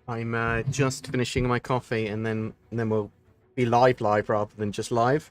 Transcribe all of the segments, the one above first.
I'm just finishing my coffee, and then we'll be live rather than just live.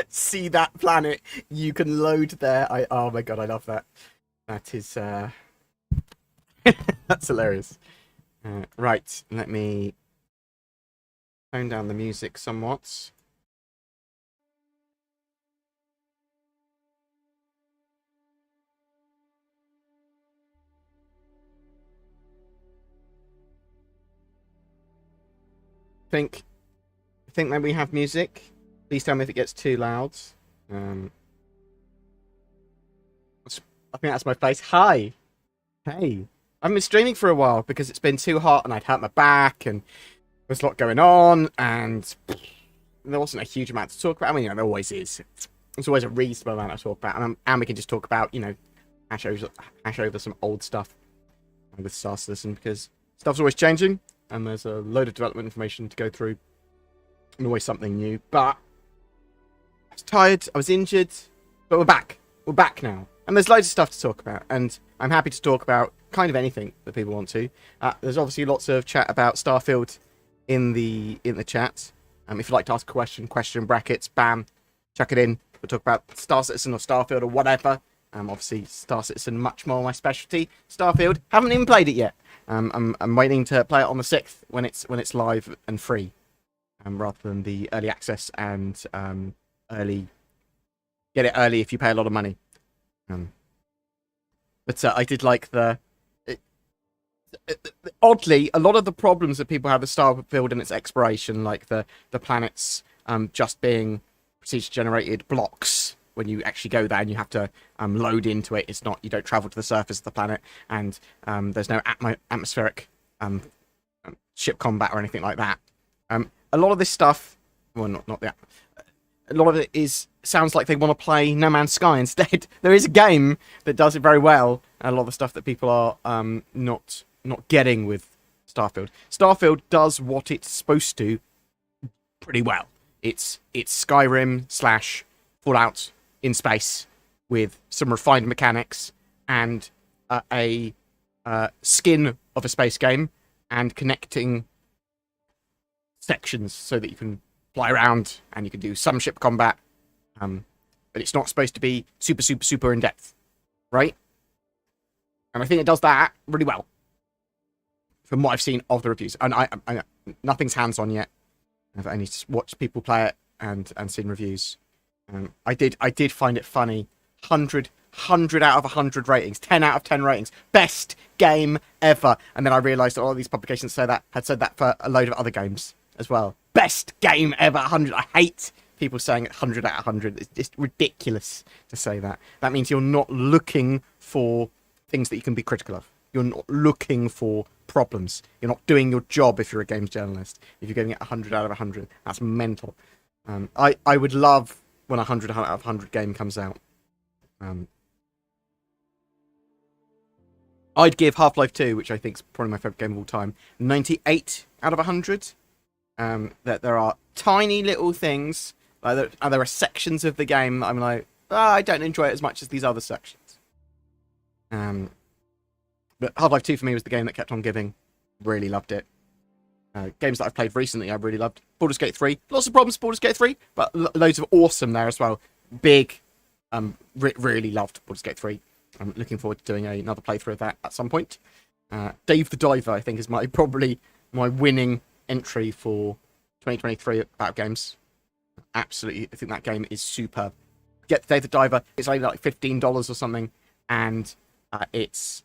See that planet you can load there. Oh my god, I love that. That is that's hilarious. Right, let me tone down the music somewhat. Think that we have music. Please tell me if it gets too loud. Um, I think that's my face. Hi. Hey. I haven't been streaming for a while because it's been too hot and I'd hurt my back and there's a lot going on and there wasn't a huge amount to talk about. I mean, there always is. There's always a reasonable amount to talk about. And we can just talk about, hash over some old stuff with Star Citizen because stuff's always changing and there's a load of development information to go through and always something new. But I was tired, I was injured, but we're back. We're back now. And there's loads of stuff to talk about, and I'm happy to talk about kind of anything that people want to. There's obviously lots of chat about Starfield in the chat. If you'd like to ask a question brackets, bam, chuck it in. We'll talk about Star Citizen or Starfield or whatever. Obviously, Star Citizen much more my specialty. Starfield, haven't even played it yet. I'm waiting to play it on the 6th when it's live and free, rather than the early access and get it early if you pay a lot of money. But I did like oddly, a lot of the problems that people have with Starfield and its exploration, like the planets just being procedure generated blocks when you actually go there and you have to load into it. It's not, you don't travel to the surface of the planet, and there's no atmospheric ship combat or anything like that. A lot of this stuff, well, not that. A lot of it sounds like they want to play No Man's Sky instead. There is a game that does it very well, and a lot of the stuff that people are not getting with Starfield. Starfield does what it's supposed to pretty well. It's Skyrim / Fallout in space with some refined mechanics and a skin of a space game and connecting sections so that you can fly around and you can do some ship combat, but it's not supposed to be super in depth, right? And I think it does that really well from what I've seen of the reviews. And I nothing's hands-on yet. I've only watched people play it and seen reviews. I did find it funny. 100 out of 100 ratings, 10 out of 10 ratings, best game ever. And then I realised that all these publications had said that for a load of other games as well. Best game ever, 100. I hate people saying 100 out of 100. It's just ridiculous to say that. That means you're not looking for things that you can be critical of. You're not looking for problems. You're not doing your job if you're a games journalist. If you're giving it 100 out of 100, that's mental. I would love when 100 out of 100 game comes out. I'd give Half-Life 2, which I think is probably my favourite game of all time, 98 out of 100. That there are tiny little things, there are sections of the game that I'm like, I don't enjoy it as much as these other sections. But Half-Life 2 for me was the game that kept on giving. Really loved it. Games that I've played recently, I really loved. Baldur's Gate 3. Lots of problems with Baldur's Gate 3, but loads of awesome there as well. Big. Really loved Baldur's Gate 3. I'm looking forward to doing another playthrough of that at some point. Dave the Diver, I think, is probably my winning entry for 2023 about games. Absolutely, I think that game is superb. Get Dave the Diver. It's only like $15 or something, and it's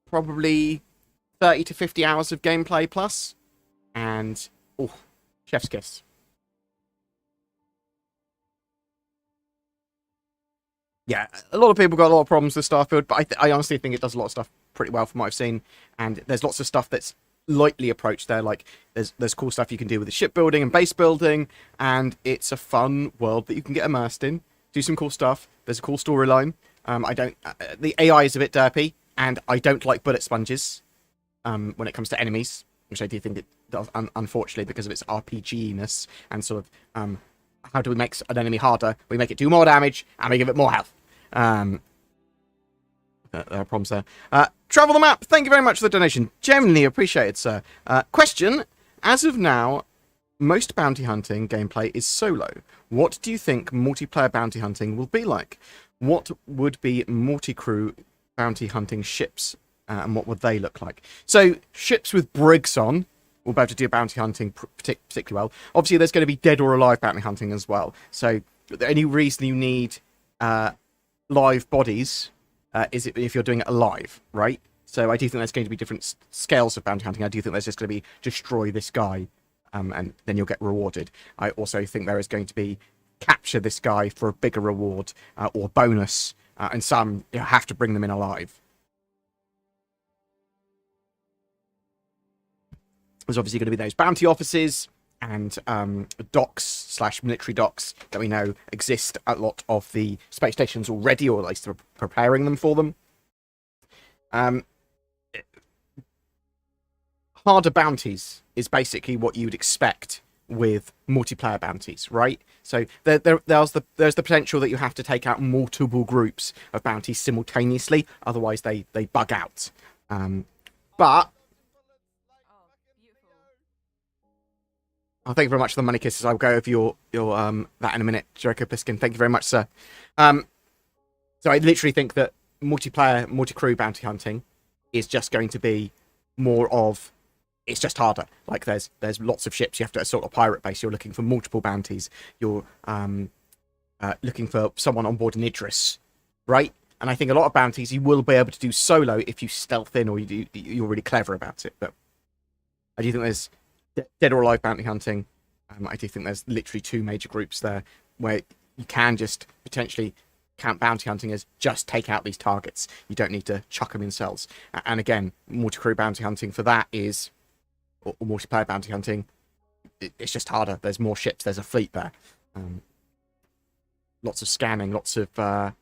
probably 30 to 50 hours of gameplay plus, and chef's kiss. Yeah, a lot of people got a lot of problems with Starfield, but I honestly think it does a lot of stuff pretty well from what I've seen. And there's lots of stuff that's lightly approached there. Like there's cool stuff you can do with the shipbuilding and base building, and it's a fun world that you can get immersed in. Do some cool stuff. There's a cool storyline. The AI is a bit derpy, and I don't like bullet sponges when it comes to enemies, which I do think it does, unfortunately, because of its RPG-ness and sort of how do we make an enemy harder? We make it do more damage, and we give it more health. There are problems there. Travel the Map, thank you very much for the donation. Genuinely appreciated, sir. Question, as of now, most bounty hunting gameplay is solo. What do you think multiplayer bounty hunting will be like? What would be multi-crew bounty hunting ships, and what would they look like? So, ships with brigs on will be able to do bounty hunting particularly well. Obviously, there's going to be dead or alive bounty hunting as well. So, the only reason you need live bodies is if you're doing it alive, right? So, I do think there's going to be different scales of bounty hunting. I do think there's just going to be destroy this guy, and then you'll get rewarded. I also think there is going to be capture this guy for a bigger reward or bonus, and some have to bring them in alive. There's obviously going to be those bounty offices and docks/military docks that we know exist at a lot of the space stations already, or at least they're preparing them for them. Harder bounties is basically what you'd expect with multiplayer bounties, right? So there's the potential that you have to take out multiple groups of bounties simultaneously, otherwise they bug out. But thank you very much for the money kisses. I'll go over your that in a minute, Jericho Piskin. Thank you very much, sir. So I literally think that multiplayer, multi-crew bounty hunting is just going to be more of, it's just harder. Like there's lots of ships. You have to sort of pirate base. You're looking for multiple bounties. You're looking for someone on board an Idris, right? And I think a lot of bounties you will be able to do solo if you stealth in or you're really clever about it. But I do think there's dead or alive bounty hunting. I do think there's literally two major groups there where you can just potentially count bounty hunting as just take out these targets. You don't need to chuck them in cells. And again, multi-crew bounty hunting for that is, or multiplayer bounty hunting, it's just harder. There's more ships. There's a fleet there. Lots of scanning. Lots of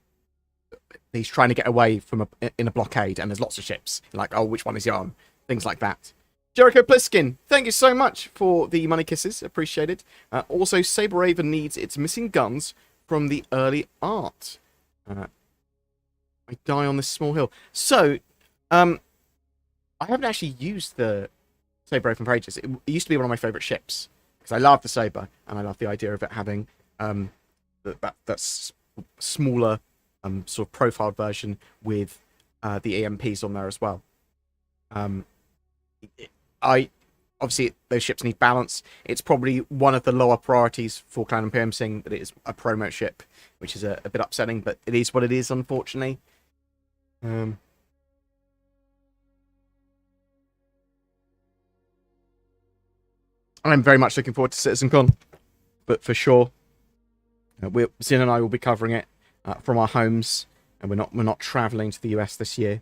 he's trying to get away from in a blockade, and there's lots of ships. Like, oh, which one is he on? Things like that. Jericho Pliskin, thank you so much for the money kisses. Appreciated. Also, Saber Raven needs its missing guns from the early art. I die on this small hill. So, I haven't actually used the Saber Raven for ages. It used to be one of my favourite ships because I love the Saber and I love the idea of it having that smaller sort of profiled version with the EMPs on there as well. Obviously those ships need balance. It's probably one of the lower priorities for Clan Imperium, seeing that it is a promo ship, which is a bit upsetting, but it is what it is, unfortunately. I'm very much looking forward to CitizenCon, but for sure, Zin and I will be covering it from our homes, and we're not traveling to the US this year.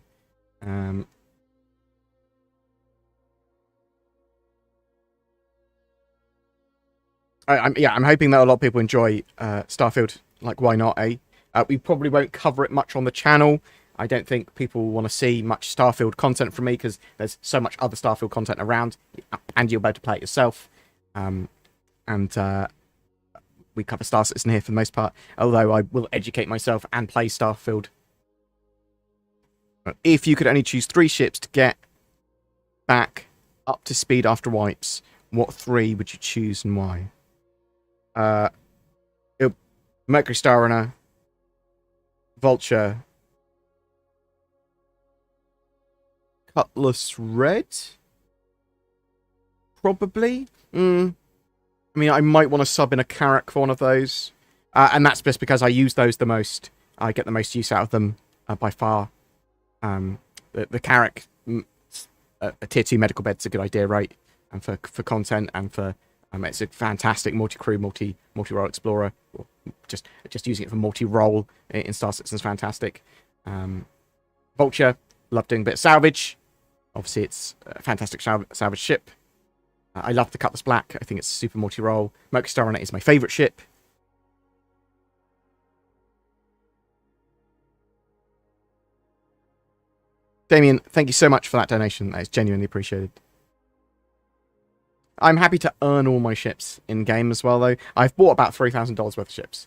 I'm hoping that a lot of people enjoy Starfield. Like, why not, eh? We probably won't cover it much on the channel. I don't think people want to see much Starfield content from me because there's so much other Starfield content around, and you'll be able to play it yourself. And we cover Star Citizen here for the most part, although I will educate myself and play Starfield. If you could only choose 3 ships to get back up to speed after wipes, what 3 would you choose and why? Mercury Star Runner, Vulture, Cutlass Red? Probably. I mean, I might want to sub in a Carrack for one of those. And that's just because I use those the most. I get the most use out of them by far. The Carrack, a tier 2 medical bed's a good idea, right? And for content and for... it's a fantastic multi-crew, multi-role explorer. Just using it for multi-role in Star Citizen is fantastic. Vulture, love doing a bit of salvage. Obviously, it's a fantastic salvage ship. I love the Cutlass Black. I think it's super multi-role. Mercury Star Runner is my favourite ship. Damien, thank you so much for that donation. That is genuinely appreciated. I'm happy to earn all my ships in-game as well, though. I've bought about $3,000 worth of ships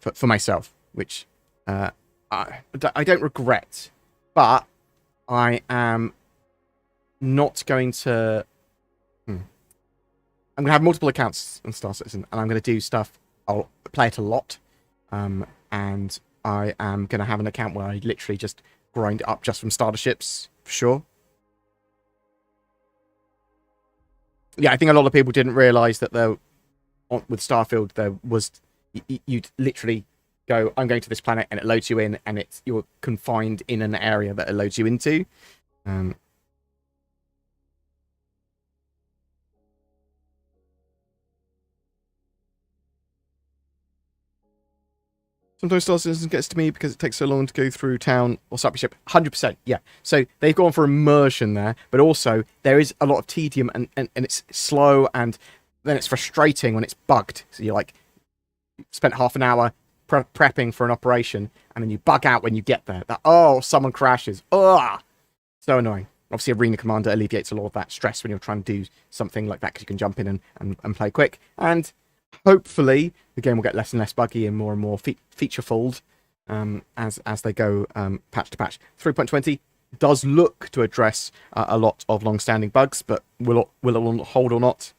for myself, which I don't regret. But I am not going to... I'm going to have multiple accounts on Star Citizen, and I'm going to do stuff. I'll play it a lot. And I am going to have an account where I literally just grind it up just from starter ships, for sure. Yeah, I think a lot of people didn't realise that with Starfield, there was... You'd literally go, I'm going to this planet, and it loads you in, and you're confined in an area that it loads you into. Sometimes Star Citizen gets to me because it takes so long to go through town or start your ship. 100%, yeah. So they've gone for immersion there, but also there is a lot of tedium and it's slow, and then it's frustrating when it's bugged. So you're like, spent half an hour prepping for an operation, and then you bug out when you get there. Someone crashes. Ugh! So annoying. Obviously, Arena Commander alleviates a lot of that stress when you're trying to do something like that, because you can jump in and play quick. And hopefully, the game will get less and less buggy and more feature-filled as they go patch to patch. 3.20 does look to address a lot of long-standing bugs, but will it hold or not?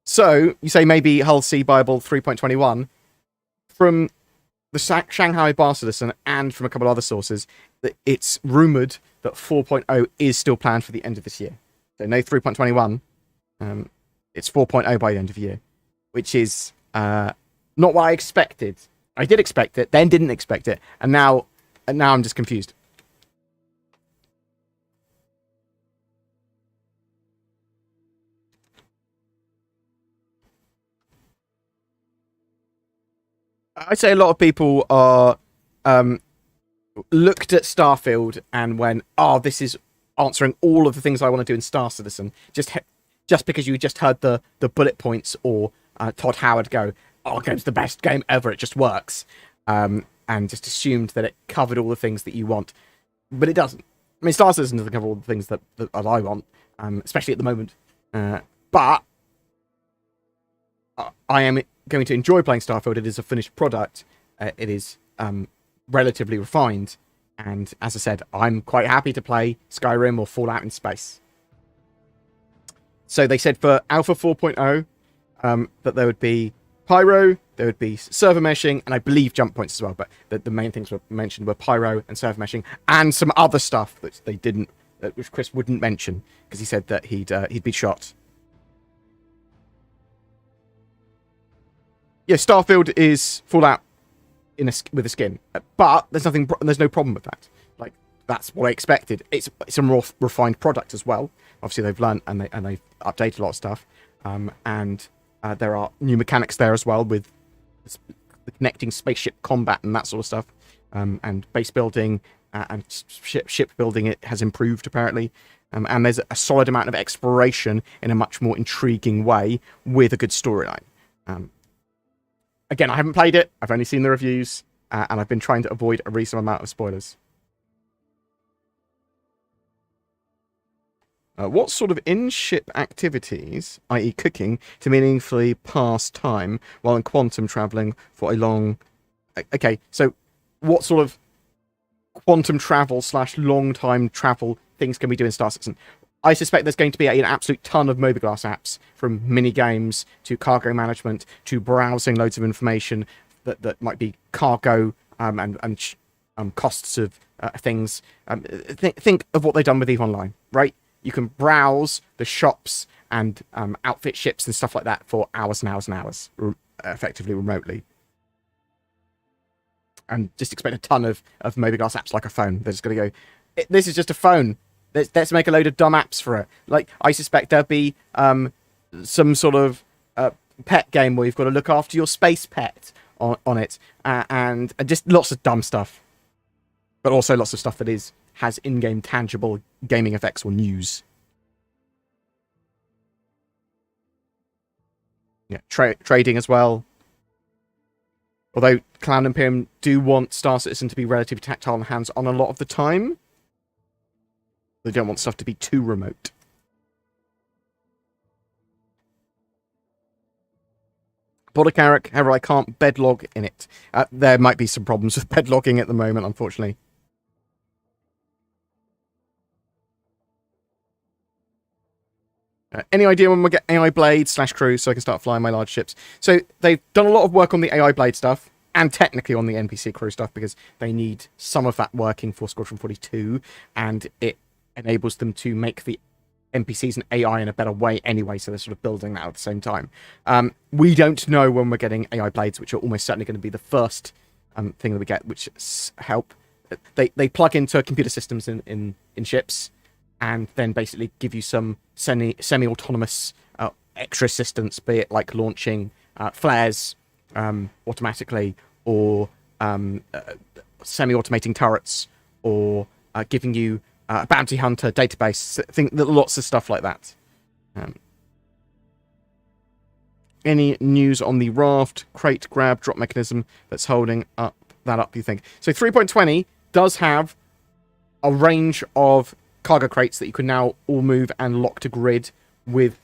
So, you say maybe Hull Sea Bible 3.21. From the Shanghai Bar Citizen and from a couple of other sources, that it's rumoured that 4.0 is still planned for the end of this year. So no 3.21. It's 4.0 by the end of the year, which is not what I expected. I did expect it, then didn't expect it, and now I'm just confused. I'd say a lot of people are looked at Starfield and went, this is answering all of the things I want to do in Star Citizen. Just because you just heard the bullet points or Todd Howard go, game's the best game ever, it just works. And just assumed that it covered all the things that you want. But it doesn't. I mean, Star Citizen doesn't cover all the things that I want, especially at the moment. But I am going to enjoy playing Starfield. It is a finished product. It is relatively refined. And as I said, I'm quite happy to play Skyrim or Fallout in space. So they said for Alpha 4.0 that there would be Pyro, there would be server meshing, and I believe jump points as well. But the main things were mentioned were Pyro and server meshing, and some other stuff that they didn't, which Chris wouldn't mention because he said that he'd be shot. Yeah, Starfield is Fallout with a skin, but there's no problem with that. Like, that's what I expected. It's a more refined product as well. Obviously, they've learned and they've updated a lot of stuff, and there are new mechanics there as well with the connecting spaceship combat and that sort of stuff, and base building and ship building. It has improved apparently, and there's a solid amount of exploration in a much more intriguing way with a good storyline. Again, I haven't played it. I've only seen the reviews, and I've been trying to avoid a reasonable amount of spoilers. What sort of in-ship activities, i.e. cooking, to meaningfully pass time while in quantum traveling for a long... Okay, so what sort of quantum travel / long time travel things can we do in Star Citizen? I suspect there's going to be an absolute ton of mobiGlas apps, from mini games to cargo management to browsing loads of information that might be cargo and costs of things. Think of what they've done with EVE Online, right? You can browse the shops and outfit ships and stuff like that for hours and hours and hours, effectively remotely. And just expect a ton of mobiGlas apps like a phone. They're just going to go, this is just a phone. Let's make a load of dumb apps for it. Like, I suspect there'll be some sort of pet game where you've got to look after your space pet on it. And just lots of dumb stuff. But also lots of stuff that has in-game tangible gaming effects or news. Yeah, trading as well. Although Clan Imperium do want Star Citizen to be relatively tactile and hands-on a lot of the time. They don't want stuff to be too remote. Bodicaric, however, I can't bedlog in it. There might be some problems with bedlogging at the moment, unfortunately. Any idea when we'll get AI Blade / crew so I can start flying my large ships? So they've done a lot of work on the AI Blade stuff, and technically on the NPC crew stuff, because they need some of that working for Squadron 42, and it enables them to make the NPCs and AI in a better way anyway, so they're sort of building that at the same time. We don't know when we're getting AI Blades, which are almost certainly going to be the first thing that we get, which help. They plug into computer systems in ships, and then basically give you some semi-autonomous extra assistance, be it like launching flares automatically, or semi-automating turrets, or giving you a bounty hunter database. Lots of stuff like that. Any news on the raft crate grab drop mechanism that's holding that up, you think? So 3.20 does have a range of cargo crates that you can now all move and lock to grid with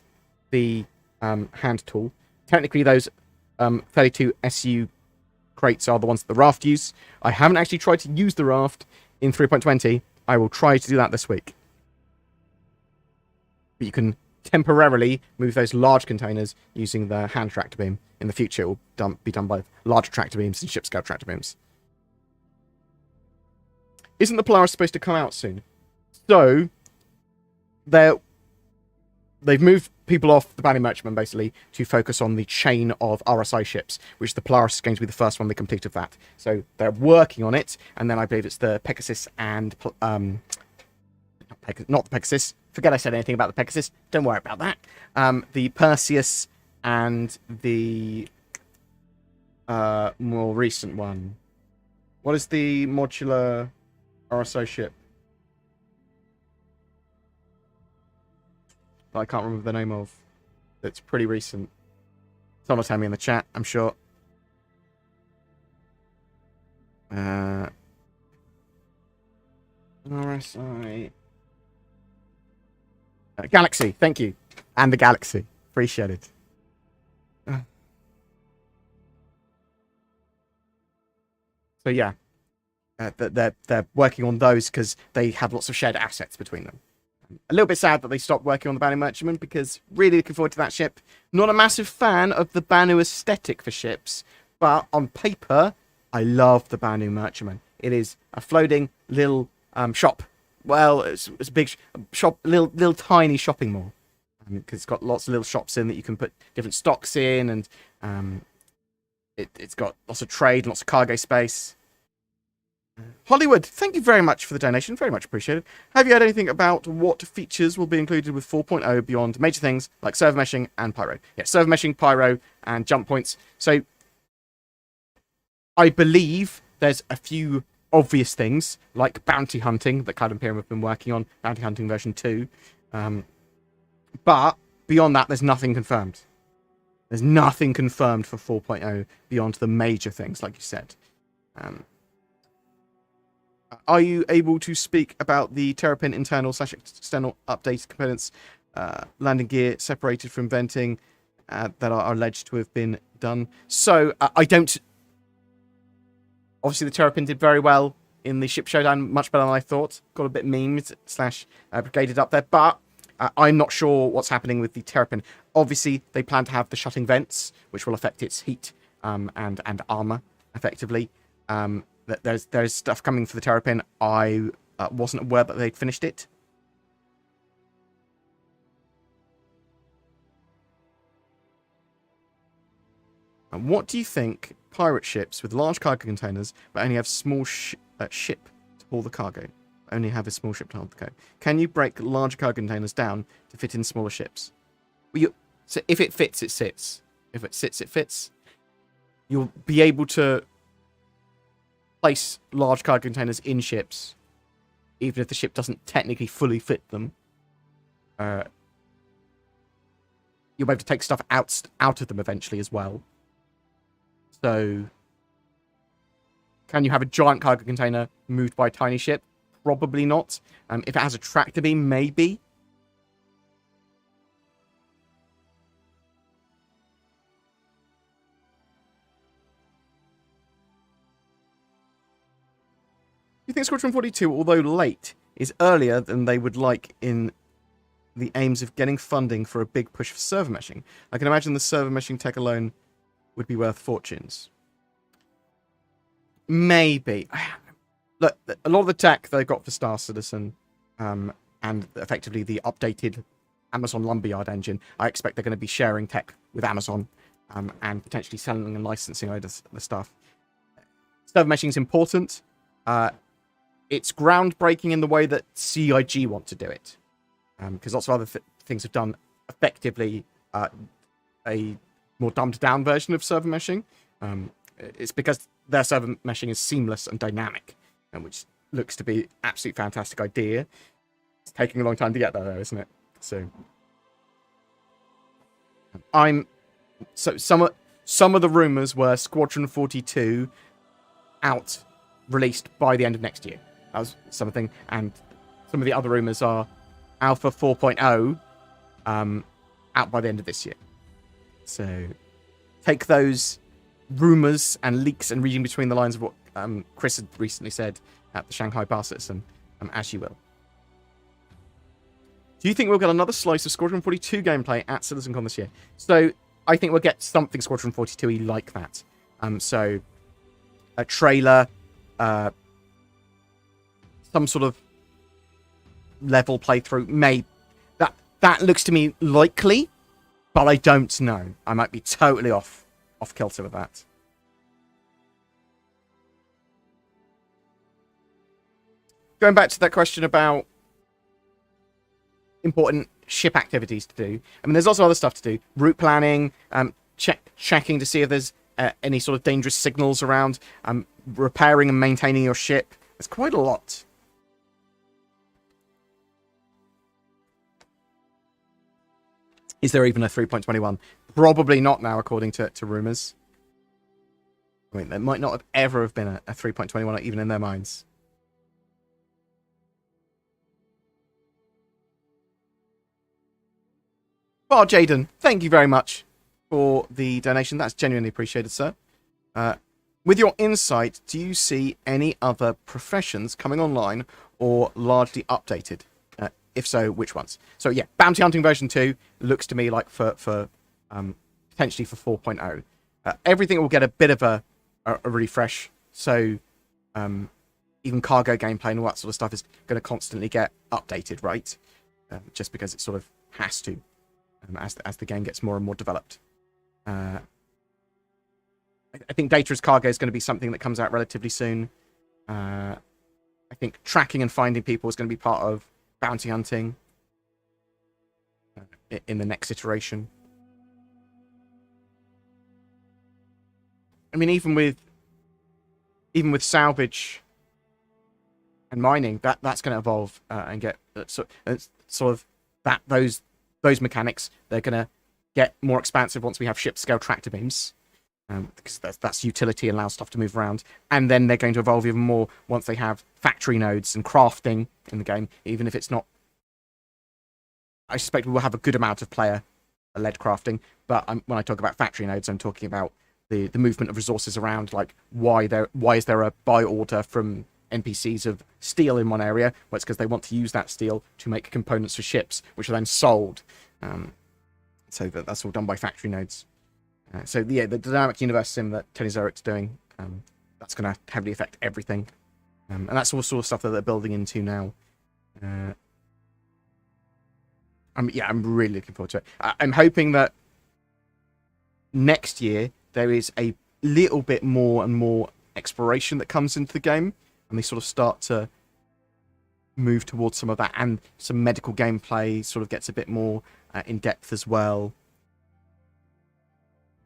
the hand tool. Technically, those 32 SU crates are the ones that the raft use. I haven't actually tried to use the raft in 3.20. I will try to do that this week. But you can temporarily move those large containers using the hand tractor beam. In the future, it will be done by larger tractor beams and ship scale tractor beams. Isn't the Polaris supposed to come out soon? So, they've moved people off the bounty merchantman, basically, to focus on the chain of RSI ships, which the Polaris is going to be the first one they complete of that. So, they're working on it, and then I believe it's the Pegasus and... not the Pegasus. Forget I said anything about the Pegasus. Don't worry about that. The Perseus and the more recent one. What is the modular RSI ship? I can't remember the name of. It's pretty recent. Someone will tell me in the chat, I'm sure. RSI. Galaxy, thank you. And the Galaxy. Appreciate it. So yeah. They're working on those because they have lots of shared assets between them. A little bit sad that they stopped working on the Banu Merchantman, because really looking forward to that ship. Not a massive fan of the Banu aesthetic for ships, but on paper, I love the Banu Merchantman. It is a floating little shop. Well, it's a big shop, little tiny shopping mall, because it's got lots of little shops in that you can put different stocks in, and it's got lots of trade, lots of cargo space. Hollywood, thank you very much for the donation. Very much appreciated. Have you heard anything about what features will be included with 4.0 beyond major things like server meshing and pyro? Yeah, server meshing, pyro, and jump points. So, I believe there's a few obvious things, like bounty hunting, that Cloud Imperium have been working on, bounty hunting version 2. But, beyond that, there's nothing confirmed. There's nothing confirmed for 4.0 beyond the major things, like you said. Are you able to speak about the Terrapin internal/external updated components, landing gear separated from venting that are alleged to have been done? So, I don't... Obviously, the Terrapin did very well in the ship showdown, much better than I thought. Got a bit memed / brigaded up there, but I'm not sure what's happening with the Terrapin. Obviously, they plan to have the shutting vents, which will affect its heat and armor, effectively. There's stuff coming for the Terrapin. I wasn't aware that they'd finished it. And what do you think pirate ships with large cargo containers but only have small ship to haul the cargo? Only have a small ship to hold the cargo. Can you break larger cargo containers down to fit in smaller ships? Well, so if it fits, it sits. If it sits, it fits. You'll be able to place large cargo containers in ships, even if the ship doesn't technically fully fit them. You'll be able to take stuff out of them eventually as well. So, can you have a giant cargo container moved by a tiny ship? Probably not. If it has a tractor beam, maybe. You think Squadron 42, although late, is earlier than they would like in the aims of getting funding for a big push for server meshing? I can imagine the server meshing tech alone would be worth fortunes. Maybe. Look, a lot of the tech they've got for Star Citizen, and effectively the updated Amazon Lumberyard engine, I expect they're going to be sharing tech with Amazon, and potentially selling and licensing the stuff. Server meshing is important. It's groundbreaking in the way that CIG want to do it, because lots of other things have done effectively a more dumbed down version of server meshing. It's because their server meshing is seamless and dynamic, and which looks to be an absolutely fantastic idea. It's taking a long time to get there, though, isn't it? So, some of the rumors were Squadron 42 released by the end of next year. That was something, and some of the other rumors are Alpha 4.0 out by the end of this year. So take those rumors and leaks and reading between the lines of what Chris had recently said at the Shanghai Bar Citizen, as you will. Do you think we'll get another slice of Squadron 42 gameplay at CitizenCon this year? So I think we'll get something Squadron 42-y like that. So a trailer, some sort of level playthrough. That looks to me likely, but I don't know. I might be totally off kilter with that. Going back to that question about important ship activities to do. I mean, there's also other stuff to do. Route planning, checking to see if there's any sort of dangerous signals around, repairing and maintaining your ship. There's quite a lot. Is there even a 3.21? Probably not now, according to rumors. I mean, there might not have ever have been a 3.21, even in their minds. Well, Jaden, thank you very much for the donation. That's genuinely appreciated, sir. With your insight, do you see any other professions coming online or largely updated? If so, which ones? So yeah, Bounty Hunting version 2 looks to me like for potentially for 4.0. Everything will get a bit of a refresh. So even cargo gameplay and all that sort of stuff is going to constantly get updated, right? Just because it sort of has to, as the game gets more and more developed. I think data as cargo is going to be something that comes out relatively soon. I think tracking and finding people is going to be part of bounty hunting in the next iteration. I mean, even with salvage and mining, that's going to evolve and get sort of those mechanics. They're going to get more expansive once we have ship-scale tractor beams. Because that's utility and allows stuff to move around. And then they're going to evolve even more once they have factory nodes and crafting in the game, even if it's not... I suspect we will have a good amount of player-led crafting, but when I talk about factory nodes, I'm talking about the movement of resources around, like why is there a buy order from NPCs of steel in one area? Well, it's because they want to use that steel to make components for ships, which are then sold. So that's all done by factory nodes. So yeah, the dynamic universe sim that Tony Zerik's doing, that's going to heavily affect everything, and that's all sort of stuff that they're building into now. I'm really looking forward to it. I'm hoping that next year there is a little bit more and more exploration that comes into the game, and they sort of start to move towards some of that, and some medical gameplay sort of gets a bit more in depth as well.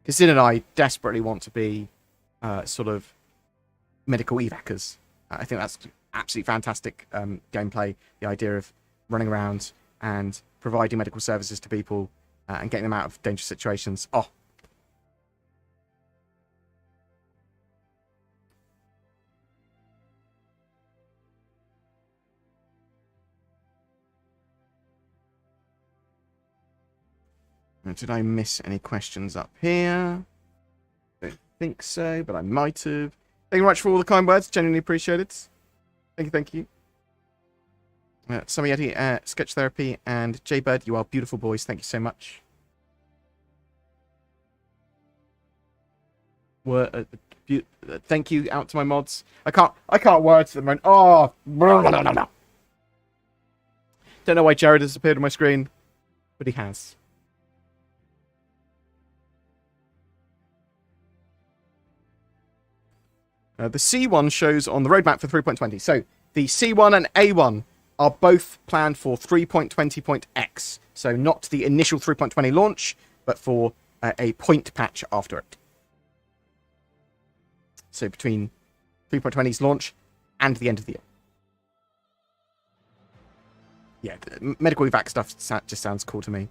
Because Sid and I desperately want to be sort of medical evackers. I think that's absolutely fantastic gameplay. The idea of running around and providing medical services to people and getting them out of dangerous situations. Oh. Did I miss any questions up here? Don't think so, but I might have. Thank you very much for all the kind words. Genuinely appreciate it. Thank you. Samiyeti, Sketch Therapy, and Jaybird, you are beautiful boys. Thank you so much. Thank you out to my mods. I can't words at the moment. Oh, don't know why Jared has appeared on my screen, but he has. The C1 shows on the roadmap for 3.20. So the C1 and A1 are both planned for 3.20.x. So not the initial 3.20 launch, but for a point patch after it. So between 3.20's launch and the end of the year. Yeah, medical evac stuff just sounds cool to me.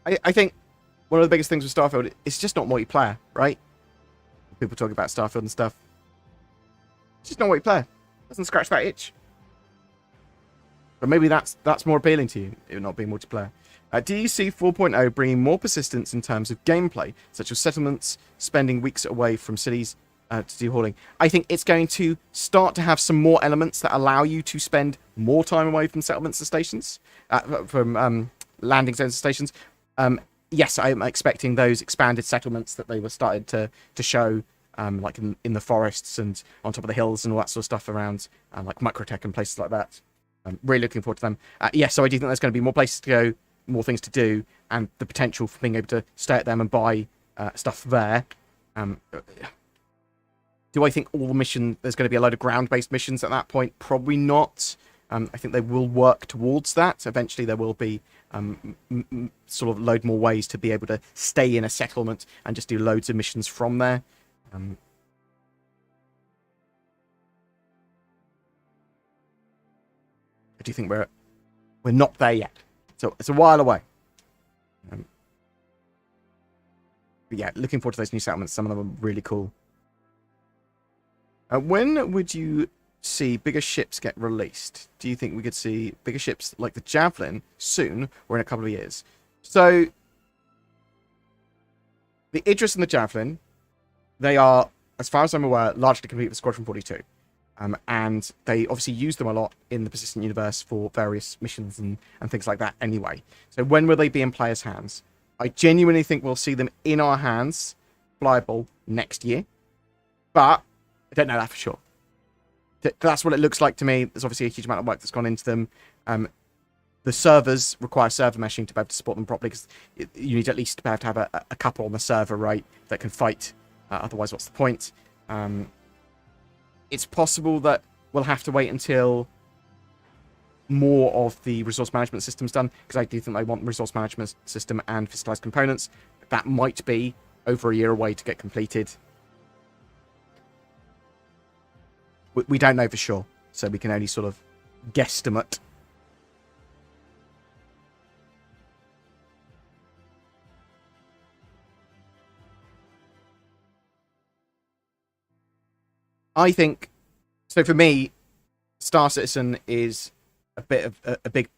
I think one of the biggest things with Starfield is just not multiplayer, right? People talk about Starfield and stuff. It's just not multiplayer. Doesn't scratch that itch. But maybe that's more appealing to you, it not being multiplayer. Do you see 4.0 bringing more persistence in terms of gameplay, such as settlements, spending weeks away from cities to do hauling? I think it's going to start to have some more elements that allow you to spend more time away from settlements and stations, from landing zones and stations. Yes, I'm expecting those expanded settlements that they were started to show, like in the forests and on top of the hills and all that sort of stuff around, like Microtech and places like that. I'm really looking forward to them. Yes, so I do think there's going to be more places to go, more things to do, and the potential for being able to stay at them and buy stuff there. Do I think all the there's going to be a load of ground-based missions at that point? Probably not. I think they will work towards that. Eventually there will be sort of load more ways to be able to stay in a settlement and just do loads of missions from there. I do think we're not there yet. So it's a while away. But yeah, looking forward to those new settlements. Some of them are really cool. When would you see bigger ships get released? Do you think we could see bigger ships like the Javelin soon or in a couple of years? So the Idris and the Javelin, they are, as far as I'm aware, largely complete with Squadron 42. And they obviously use them a lot in the Persistent Universe for various missions and things like that anyway. So when will they be in players' hands? I genuinely think we'll see them in our hands, flyable, next year. But I don't know that for sure. That's what it looks like to me. There's obviously a huge amount of work that's gone into them. The servers require server meshing to be able to support them properly, because you need at least to be able to have a couple on the server, right, that can fight. Otherwise, what's the point? It's possible that we'll have to wait until more of the resource management system's done, because I do think they want resource management system and physicalized components. That might be over a year away to get completed. We don't know for sure, so we can only sort of guesstimate. I think so. For me, Star Citizen is a bit of a big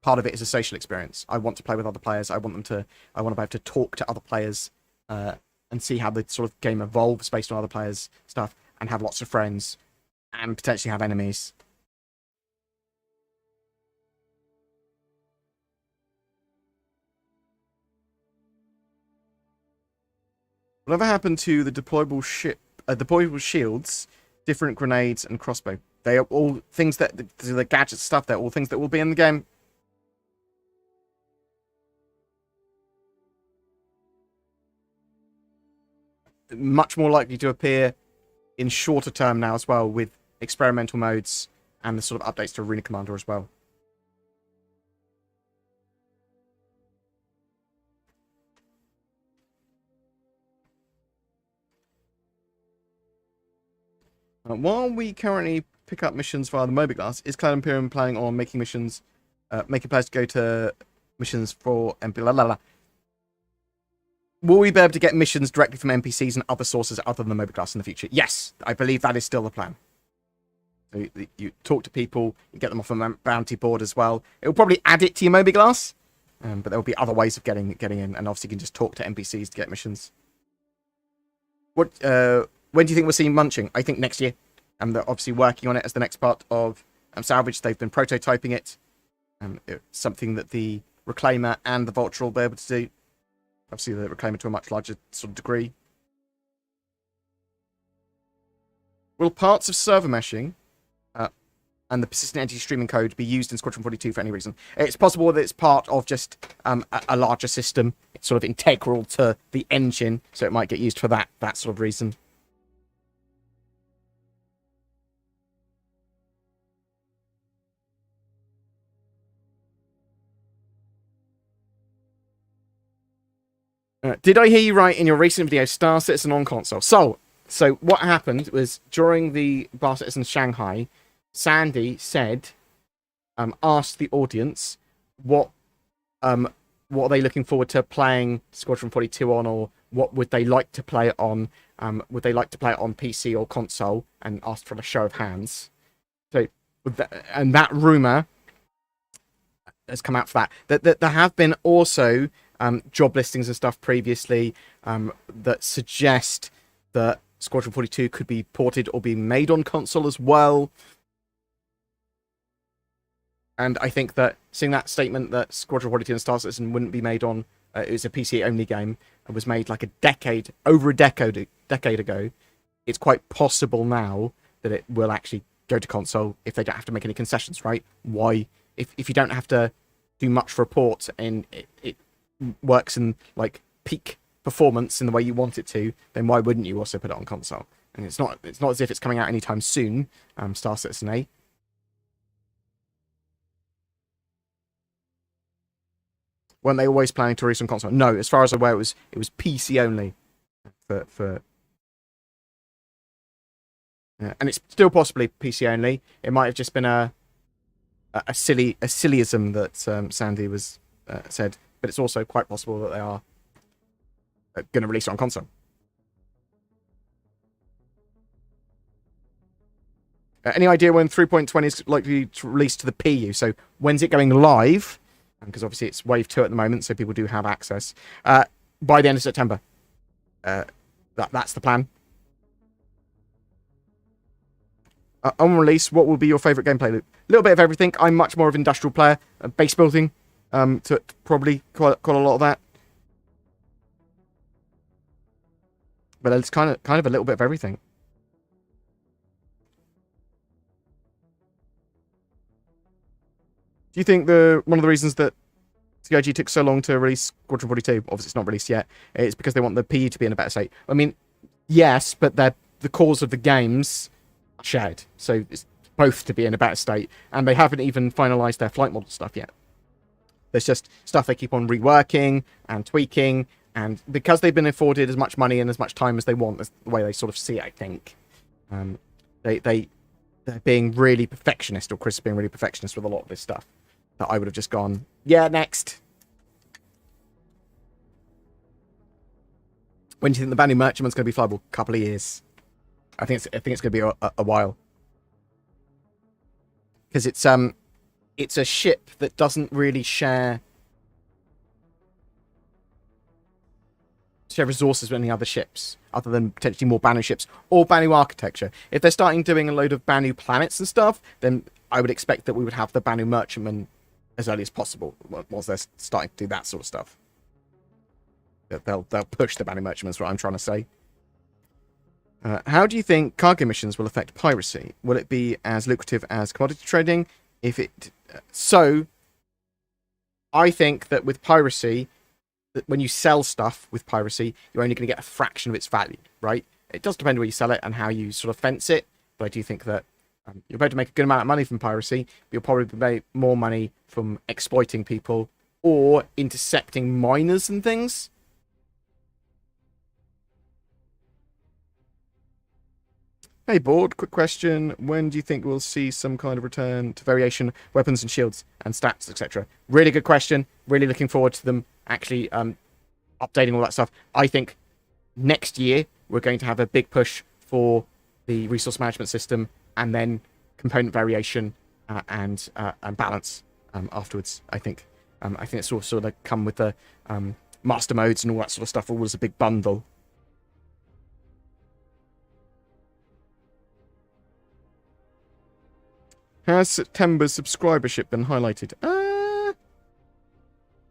part of it is a social experience. I want to play with other players. I want to be able to talk to other players and see how the sort of game evolves based on other players' stuff, and have lots of friends and potentially have enemies. Whatever happened to the deployable shields, different grenades, and crossbow? They are all things that the gadget stuff. They're all things that will be in the game. Much more likely to appear in shorter term now as well, with experimental modes and the sort of updates to Arena Commander as well. While we currently pick up missions via the Mobiglass, is Cloud Imperium planning on making missions, making players to go to missions for MP? Will we be able to get missions directly from NPCs and other sources other than the Mobiglass in the future? Yes, I believe that is still the plan. So you talk to people, you get them off a bounty board as well. It will probably add it to your Mobiglass, but there will be other ways of getting in, and obviously you can just talk to NPCs to get missions. What? When do you think we'll see Munching? I think next year. And they're obviously working on it as the next part of Salvage. They've been prototyping it. It's something that the Reclaimer and the Vulture will be able to do. Obviously, the Reclaimer to a much larger sort of degree. Will parts of server meshing and the persistent entity streaming code be used in Squadron 42 for any reason? It's possible that it's part of just a larger system. It's sort of integral to the engine, so it might get used for that sort of reason. Did I hear you right in your recent video, Star Citizen on console? So what happened was during the Star Citizen Shanghai, Sandy said, asked the audience what are they looking forward to playing Squadron 42 on, or what would they like to play it on? Would they like to play it on PC or console? And asked for a show of hands. So, and that rumor has come out for that there have been also job listings and stuff previously that suggest that Squadron 42 could be ported or be made on console as well. And I think that seeing that statement that Squadron 42 and Star Citizen wouldn't be made on, it was a PC only game, it was made like over a decade ago. It's quite possible now that it will actually go to console if they don't have to make any concessions, right? Why, if you don't have to do much for a port and it works in like peak performance in the way you want it to, then why wouldn't you also put it on console? And it's not as if it's coming out anytime soon. Star Citizen A. Weren't they always planning to release on console? No, as far as I'm aware, it was PC only for and it's still possibly PC only. It might have just been a sillyism that Sandy was said, but it's also quite possible that they are going to release it on console. Any idea when 3.20 is likely to release to the PU? So when's it going live? Because obviously it's Wave 2 at the moment, so people do have access. By the end of September. That's the plan. On release, what will be your favourite gameplay loop? A little bit of everything. I'm much more of an industrial player. Base building, to probably quite a lot of that. But it's kind of a little bit of everything. Do you think one of the reasons that CIG took so long to release Squadron 42, obviously it's not released yet, it's because they want the PE to be in a better state? I mean, yes, but the cause of the games are shared, so it's both to be in a better state, and they haven't even finalised their flight model stuff yet. There's just stuff they keep on reworking and tweaking, and because they've been afforded as much money and as much time as they want, that's the way they sort of see it, I think. They're being really perfectionist, or Chris is being really perfectionist with a lot of this stuff. That I would have just gone, yeah, next. When do you think the Bandy Merchantman's going to be flyable? Couple of years. I think it's going to be a while, because it's a ship that doesn't really share resources with any other ships, other than potentially more Banu ships or Banu architecture. If they're starting doing a load of Banu planets and stuff, then I would expect that we would have the Banu merchantmen as early as possible once they're starting to do that sort of stuff. They'll push the Banu merchantmen, is what I'm trying to say. How do you think cargo missions will affect piracy? Will it be as lucrative as commodity trading? So, I think that with piracy, that when you sell stuff with piracy, you're only going to get a fraction of its value, right? It does depend where you sell it and how you sort of fence it, but I do think that you're about to make a good amount of money from piracy, but you'll probably make more money from exploiting people or intercepting miners and things. Hey, Bored, quick question. When do you think we'll see some kind of return to variation, weapons and shields and stats, etc.? Really good question. Really looking forward to them actually updating all that stuff. I think next year we're going to have a big push for the resource management system, and then component variation and balance afterwards. I think it's all sort of come with the master modes and all that sort of stuff, all as a big bundle. Has September's subscribership been highlighted? I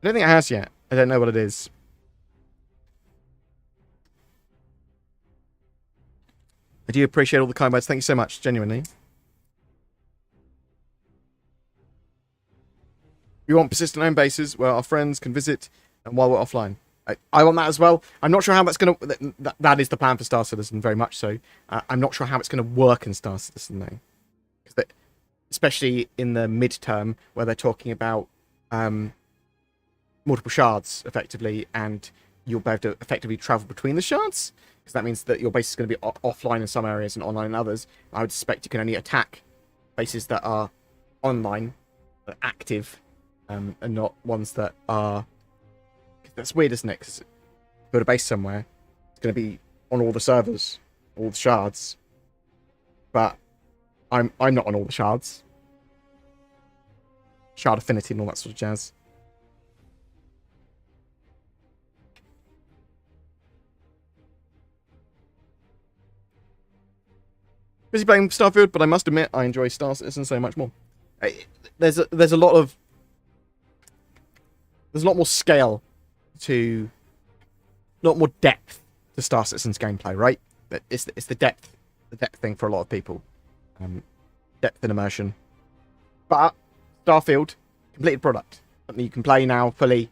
don't think it has yet. I don't know what it is. I do appreciate all the kind words. Thank you so much, genuinely. We want persistent home bases where our friends can visit and while we're offline. I want that as well. I'm not sure how that's going to... That is the plan for Star Citizen, very much so. I'm not sure how it's going to work in Star Citizen, though. Especially in the midterm, where they're talking about multiple shards, effectively, and you'll be able to effectively travel between the shards, because that means that your base is going to be offline in some areas and online in others. I would suspect you can only attack bases that are online, that are active, and not ones that are... That's weird, isn't it? Because build a base somewhere, it's going to be on all the servers, all the shards, but I'm not on all the shards. Shard affinity and all that sort of jazz. Busy playing Starfield, but I must admit I enjoy Star Citizen so much more. There's a lot more scale to, a lot more depth to Star Citizen's gameplay, right? It's the depth thing for a lot of people. Depth and immersion. But Starfield, completed product. Something you can play now, fully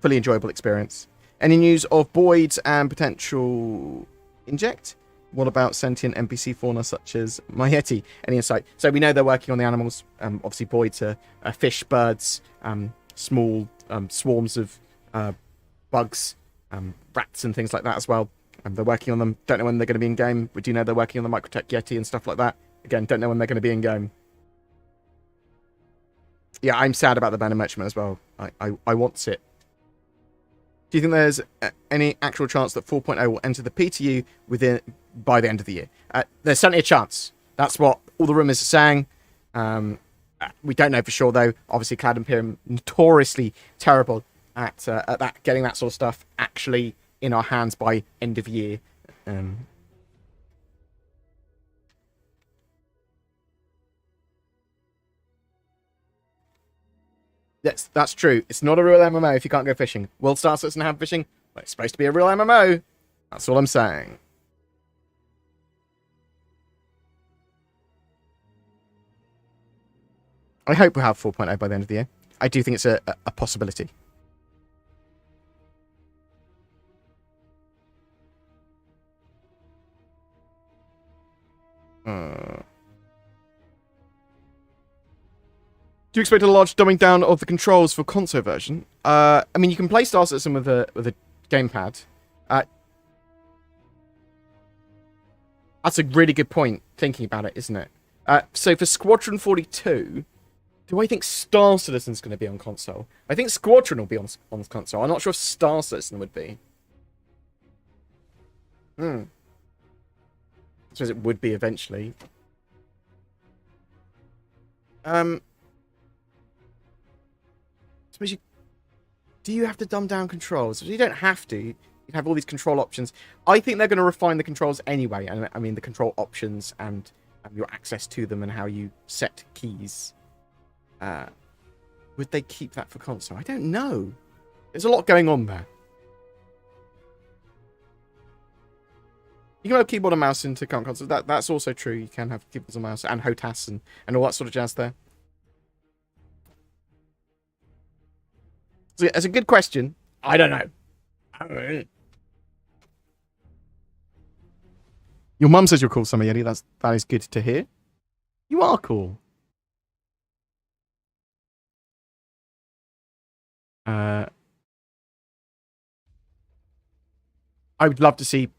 enjoyable experience. Any news of Boyd's and potential inject? What about sentient NPC fauna such as Mayeti? Any insight? So we know they're working on the animals. Obviously Boyd's are fish, birds, small swarms of bugs, rats and things like that as well. They're working on them. Don't know when they're going to be in game. We do know they're working on the Microtech Yeti and stuff like that. Again, don't know when they're going to be in game. Yeah, I'm sad about the Banner Merchantman as well. I want it. Do you think there's any actual chance that 4.0 will enter the PTU by the end of the year? There's certainly a chance. That's what all the rumours are saying. We don't know for sure, though. Obviously, Cloud Imperium notoriously terrible at that, getting that sort of stuff actually in our hands by end of year. That's true. It's not a real MMO if you can't go fishing. Will Star Citizen have fishing? Well, it's supposed to be a real MMO. That's all I'm saying. I hope we'll have 4.0 by the end of the year. I do think it's a possibility. Do you expect a large dumbing down of the controls for console version? I mean, you can play Star Citizen with a gamepad. That's a really good point, thinking about it, isn't it? So for Squadron 42, do I think Star Citizen's going to be on console? I think Squadron will be on console. I'm not sure if Star Citizen would be. suppose it would be eventually. Suppose you... Do you have to dumb down controls? You don't have to. You can have all these control options. I think they're going to refine the controls anyway. And I mean the control options and your access to them and how you set keys. Would they keep that for console? I don't know. There's a lot going on there. You can have keyboard and mouse into current consoles. That's also true. You can have keyboards and mouse and HOTAS and all that sort of jazz there. So it's a good question. I don't know. Your mum says you're cool, Summer Yeti. That is good to hear. You are cool. I would love to see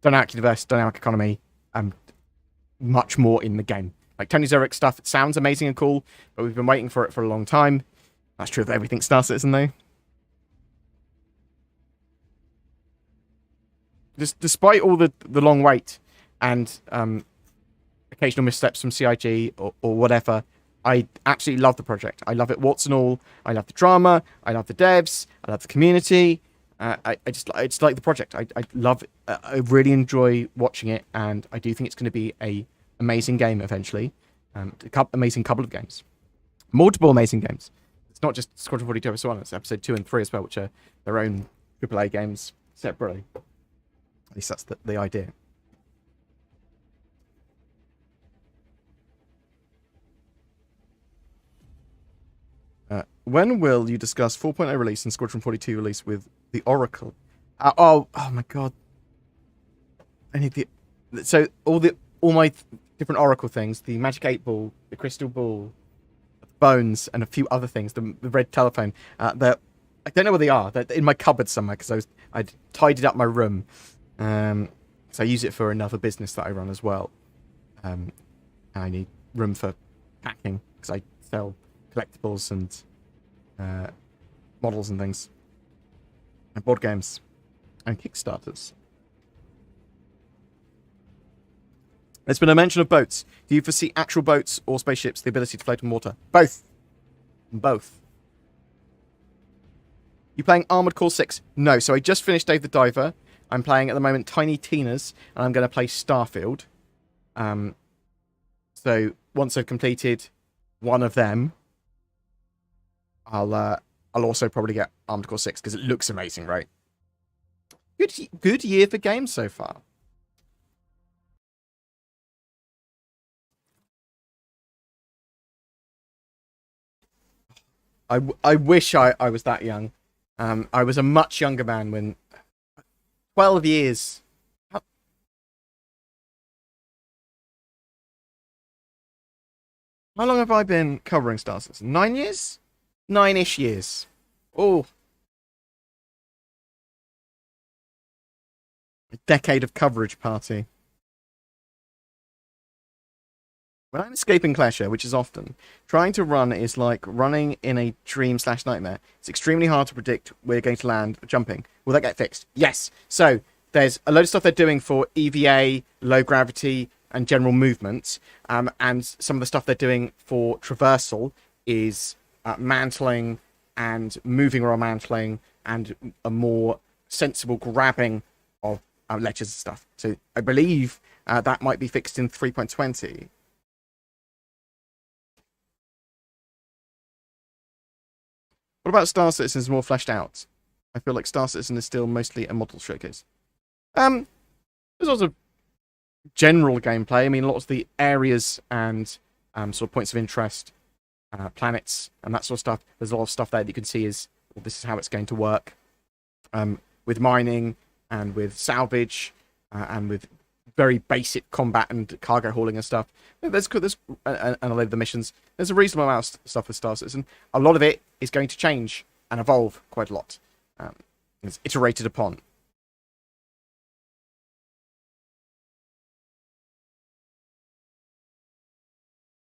dynamic universe, dynamic economy, much more in the game. Like Tony Zurich stuff, it sounds amazing and cool, but we've been waiting for it for a long time. That's true of everything Star Citizen, though. Despite all the long wait and occasional missteps from CIG or whatever, I absolutely love the project. I love it warts and all. I love the drama. I love the devs. I love the community. I just like the project. I love it. I really enjoy watching it, and I do think it's going to be a amazing game eventually. Amazing couple of games. Multiple amazing games. It's not just Squadron 42 Episode 1, it's Episode 2 and 3 as well, which are their own AAA games separately. At least that's the idea. When will you discuss 4.0 release and Squadron 42 release with the Oracle? Oh my god. I need the... So, all my different Oracle things, the Magic 8 Ball, the Crystal Ball, Bones, and a few other things, the red telephone, I don't know where they are. They're in my cupboard somewhere, because I'd tidied up my room. So I use it for another business that I run as well. And I need room for packing, because I sell collectibles and models and things. And board games. And Kickstarters. There's been a mention of boats. Do you foresee actual boats or spaceships, the ability to float on water? Both. Both. You playing Armored Core 6? No, so I just finished Dave the Diver. I'm playing at the moment Tiny Tina's, and I'm going to play Starfield. So once I've completed one of them, I'll also probably get Armored Core 6 because it looks amazing, right? Good year for games so far. I wish I was that young. I was a much younger man when... 12 years. How long have I been covering Star Citizen? 9 years? 9-ish years. Oh. A decade of coverage party. When I'm escaping Clasher, which is often, trying to run is like running in a dream/nightmare. It's extremely hard to predict where you're going to land jumping. Will that get fixed? Yes. So, there's a load of stuff they're doing for EVA, low gravity, and general movement. And some of the stuff they're doing for traversal is mantling and moving around mantling and a more sensible grabbing of ledges and stuff. So, I believe that might be fixed in 3.20. What about Star Citizen is more fleshed out? I feel like Star Citizen is still mostly a model showcase. There's also general gameplay. I mean, lots of the areas and sort of points of interest, planets, and that sort of stuff. There's a lot of stuff there that you can see is, well, this is how it's going to work. With mining and with salvage and with very basic combat and cargo hauling and stuff. There's and a lot of the missions. There's a reasonable amount of stuff with Star Citizen. A lot of it is going to change and evolve quite a lot. It's iterated upon.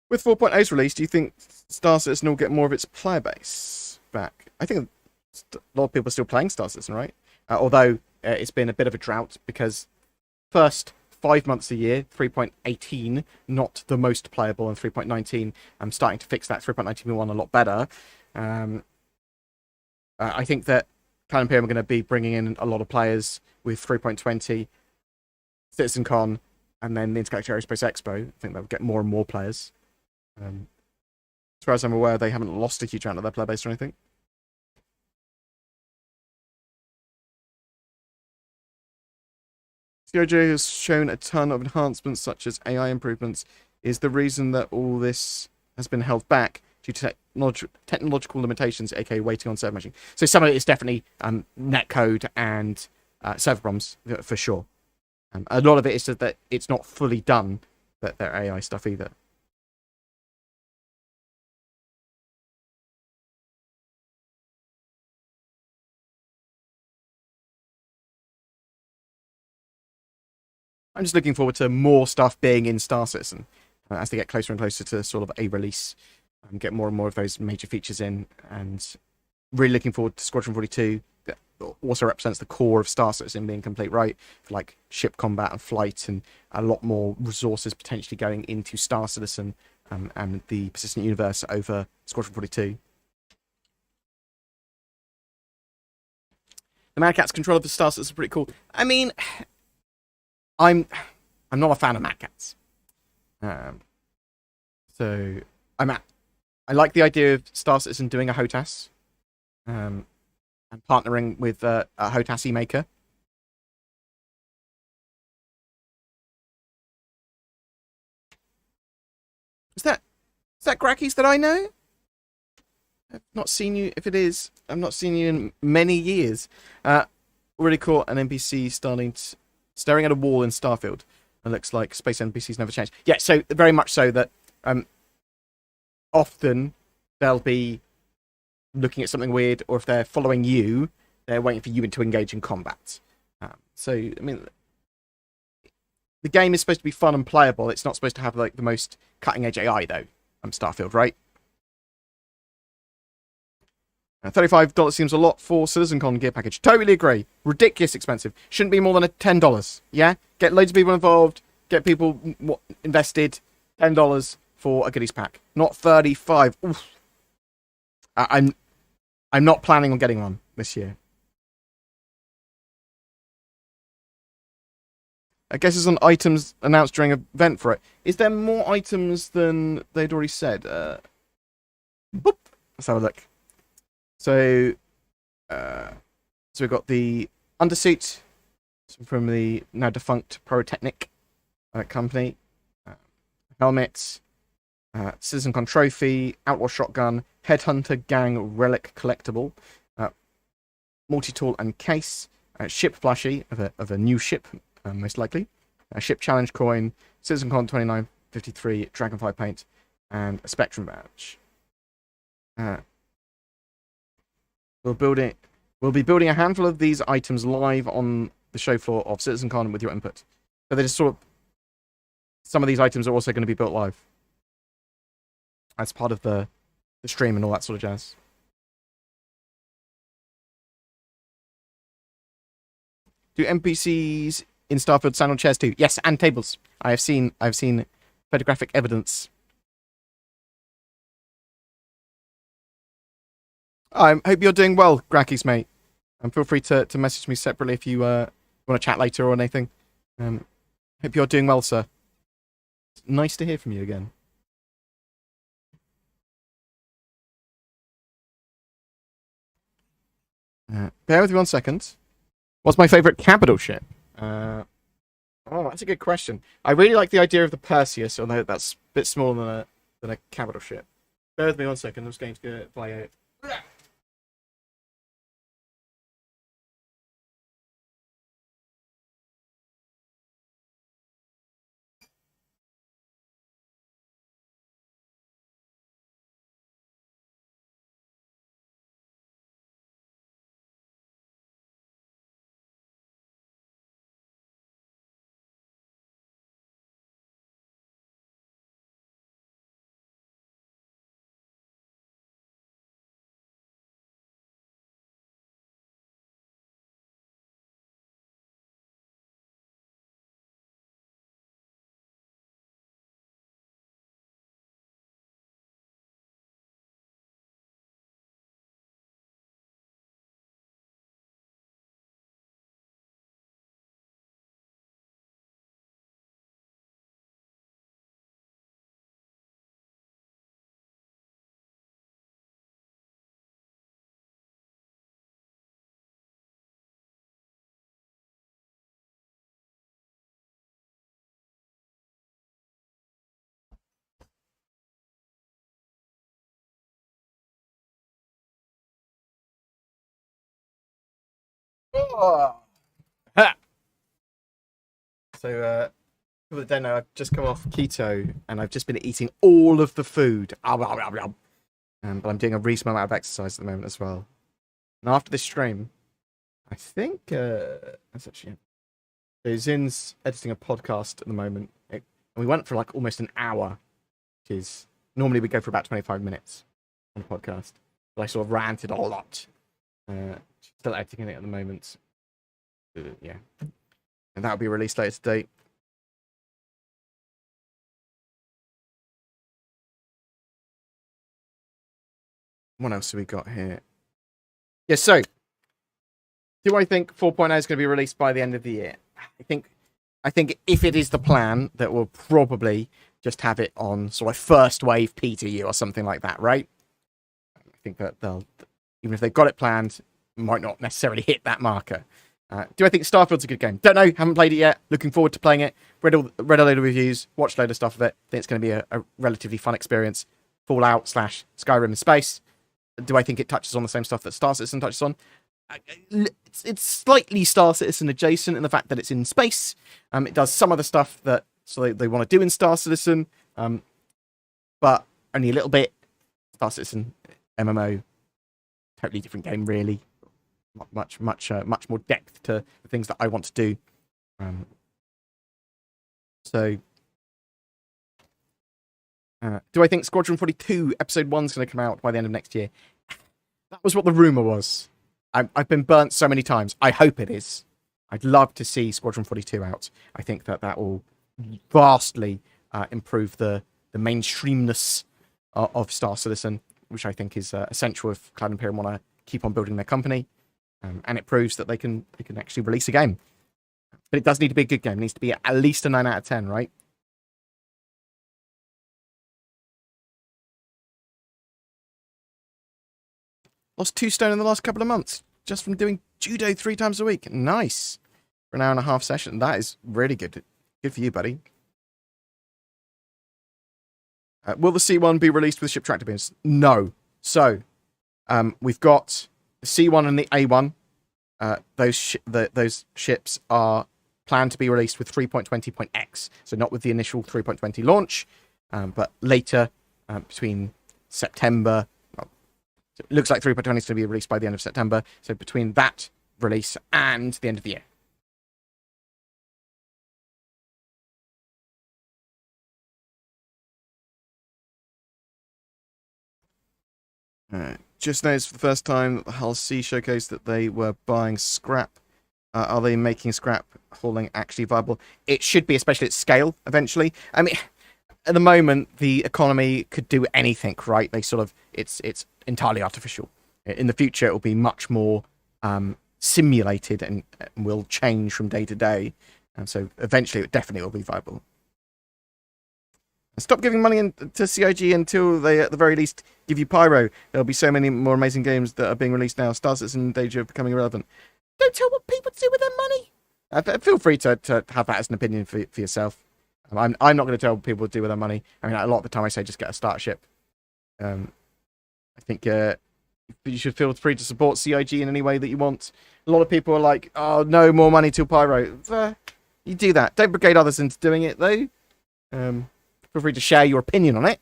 With 4.0's release, do you think Star Citizen will get more of its player base back? I think a lot of people are still playing Star Citizen, right? Although it's been a bit of a drought because first 5 months a year, 3.18, not the most playable, and 3.19. I'm starting to fix that 3.19 one a lot better. I think that Clan Imperium are going to be bringing in a lot of players with 3.20, CitizenCon, and then the Intergalactic Aerospace Expo. I think they'll get more and more players. As far as I'm aware, they haven't lost a huge amount of their player base or anything. COJ has shown a ton of enhancements such as AI improvements. Is the reason that all this has been held back due to technological limitations, aka waiting on server meshing? So some of it is definitely netcode and server problems, for sure. A lot of it is that it's not fully done, that their AI stuff either. I'm just looking forward to more stuff being in Star Citizen as they get closer and closer to sort of a release, and get more and more of those major features in, and really looking forward to Squadron 42. That also represents the core of Star Citizen being complete, right? For like ship combat and flight, and a lot more resources potentially going into Star Citizen and the persistent universe over Squadron 42. The Mad Cat's control of the Star Citizen is pretty cool. I mean, I'm not a fan of Mad Cats. So I like the idea of Star Citizen doing a HOTAS, and partnering with a HOTAS maker. Is that Grakis that I know? I've not seen you. If it is, I've not seen you in many years. Already caught an NPC staring at a wall in Starfield. It looks like space NPCs never change. Yeah, so very much so that often they'll be looking at something weird, or if they're following you, they're waiting for you to engage in combat. So, I mean, the game is supposed to be fun and playable. It's not supposed to have like the most cutting-edge AI, though. Starfield, right? $35 seems a lot for CitizenCon gear package. Totally agree. Ridiculous expensive. Shouldn't be more than $10. Yeah? Get loads of people involved. Get people invested. $10 for a goodies pack. Not 35. Oof. I'm not planning on getting one this year. I guess it's on items announced during an event for it. Is there more items than they'd already said? Boop. Let's have a look. So we've got the undersuit from the now defunct Pyrotechnic company, helmets, CitizenCon trophy, outlaw shotgun, headhunter gang relic collectible, multi-tool and case, ship plushie of a new ship, most likely, ship challenge coin, CitizenCon 2953 Dragonfly paint, and a Spectrum badge. We'll be building a handful of these items live on the show floor of CitizenCon with your input. So they just sort of, some of these items are also going to be built live as part of the stream and all that sort of jazz. Do NPCs in Starfield stand on chairs too? Yes, and tables. I've seen photographic evidence. I hope you're doing well, Grakis, mate. And feel free to message me separately if you want to chat later or anything. Hope you're doing well, sir. It's nice to hear from you again. Bear with me 1 second. What's my favourite capital ship? Oh, that's a good question. I really like the idea of the Perseus, although that's a bit smaller than a capital ship. Bear with me 1 second. I'm just going to play it. Oh. Ha! So, people that don't know, I've just come off keto and I've just been eating all of the food. But I'm doing a reasonable amount of exercise at the moment as well. And after this stream, I think that's actually. So Zin's editing a podcast at the moment. And we went for like almost an hour, which is normally we go for about 25 minutes on a podcast. But I sort of ranted a lot. Still editing it at the moment. Yeah. And that'll be released later today. What else have we got here? Yeah, so do I think 4.0 is going to be released by the end of the year? I think if it is the plan, that we'll probably just have it on sort of first wave PTU or something like that, right? I think that they'll, even if they've got it planned, might not necessarily hit that marker. Do I think Starfield's a good game? Don't know. Haven't played it yet. Looking forward to playing it. Read a load of reviews. Watched a load of stuff of it. Think it's going to be a relatively fun experience. Fallout / Skyrim in space. Do I think it touches on the same stuff that Star Citizen touches on? It's slightly Star Citizen adjacent in the fact that it's in space. It does some of the stuff that they want to do in Star Citizen, but only a little bit. Star Citizen MMO, totally different game, really. Much more depth to the things that I want to do. Do I think Squadron 42 Episode 1 is going to come out by the end of next year? That was what the rumor was. I've been burnt so many times. I hope it is. I'd love to see Squadron 42 out. I think that will vastly improve the mainstreamness of Star Citizen, which I think is essential if Cloud Imperium want to keep on building their company. And it proves that they can actually release a game. But it does need to be a good game. It needs to be at least a 9 out of 10, right? Lost 2 stone in the last couple of months just from doing judo 3 times a week. Nice. For an hour-and-a-half session. That is really good. Good for you, buddy. Will the C1 be released with ship tractor beams? No. So, we've got the C1 and the A1. Those ships are planned to be released with 3.20.x. So not with the initial 3.20 launch, but later, between September. It looks like 3.20 is going to be released by the end of September. So between that release and the end of the year. Just noticed for the first time that the Hull C showcased that they were buying scrap. Are they making scrap hauling actually viable? It should be, especially at scale, eventually. I mean, at the moment, the economy could do anything, right? It's entirely artificial. In the future, it will be much more simulated and will change from day to day. And so eventually, it definitely will be viable. Stop giving money to CIG until they, at the very least, give you Pyro. There'll be so many more amazing games that are being released now. Star Citizen in danger of becoming irrelevant. Don't tell what people do with their money. Feel free to have that as an opinion for yourself. I'm not going to tell people what to do with their money. I mean, a lot of the time I say just get a start ship. I think you should feel free to support CIG in any way that you want. A lot of people are like, oh, no, more money till Pyro. You do that. Don't brigade others into doing it, though. Feel free to share your opinion on it.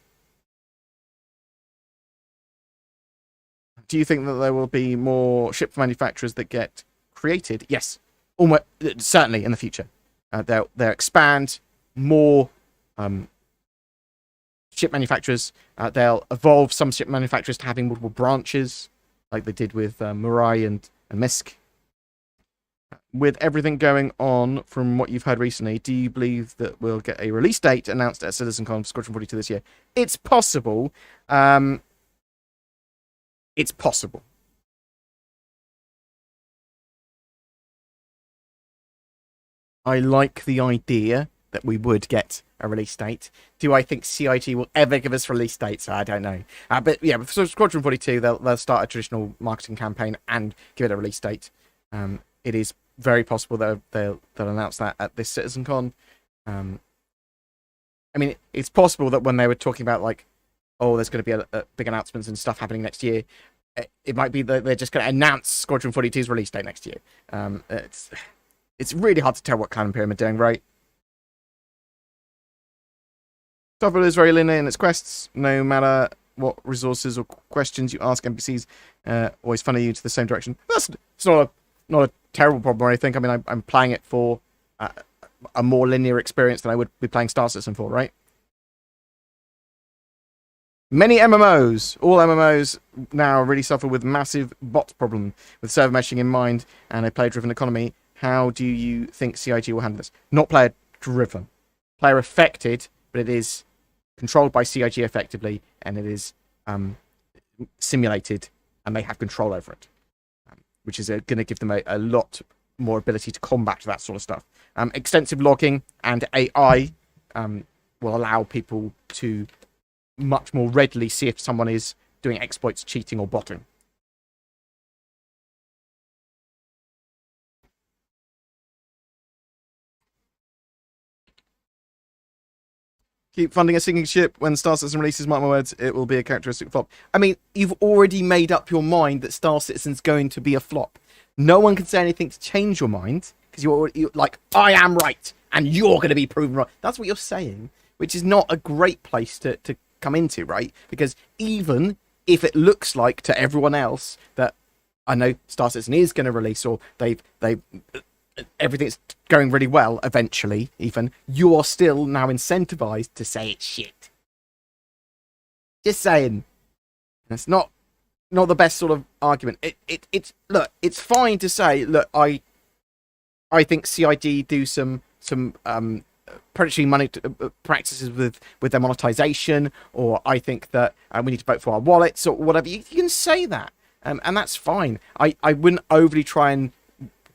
Do you think that there will be more ship manufacturers that get created? Yes, almost certainly in the future. They'll expand more ship manufacturers. They'll evolve some ship manufacturers to having multiple branches, like they did with Murai and Misk. With everything going on from what you've heard recently, do you believe that we'll get a release date announced at CitizenCon for Squadron 42 this year? It's possible. It's possible. I like the idea that we would get a release date. Do I think CIG will ever give us release dates? I don't know. But yeah, for Squadron 42, they'll start a traditional marketing campaign and give it a release date. It is very possible that they'll announce that at this CitizenCon. I mean, it's possible that when they were talking about, like, oh, there's going to be a big announcements and stuff happening next year, it might be that they're just going to announce Squadron 42's release date next year. It's really hard to tell what Clan Imperium are doing, right? Starfield is very linear in its quests, no matter what resources or questions you ask NPCs, always funnel you to the same direction. It's not a terrible problem or anything. I mean, I'm playing it for a more linear experience than I would be playing Star Citizen for, right? Many MMOs, all MMOs now really suffer with massive bot problem with server meshing in mind and a player-driven economy. How do you think CIG will handle this? Not player-driven. Player affected, but it is controlled by CIG effectively, and it is simulated, and they have control over it, which is going to give them a lot more ability to combat that sort of stuff. Extensive logging and AI will allow people to much more readily see if someone is doing exploits, cheating, or botting. Keep funding a sinking ship when Star Citizen releases, mark my words, it will be a characteristic flop. I mean, you've already made up your mind that Star Citizen's going to be a flop. No one can say anything to change your mind, because you're like, I am right, and you're going to be proven right. That's what you're saying, which is not a great place to come into, right? Because even if it looks like to everyone else that, I know Star Citizen is going to release, or they've everything's going really well eventually, even, you are still now incentivized to say it's shit. Just saying. It's not the best sort of argument. It's look, it's fine to say, look, I think CIG do some predatory money practices with their monetization, or I think that we need to vote for our wallets or whatever. You can say that, and that's fine. I wouldn't overly try and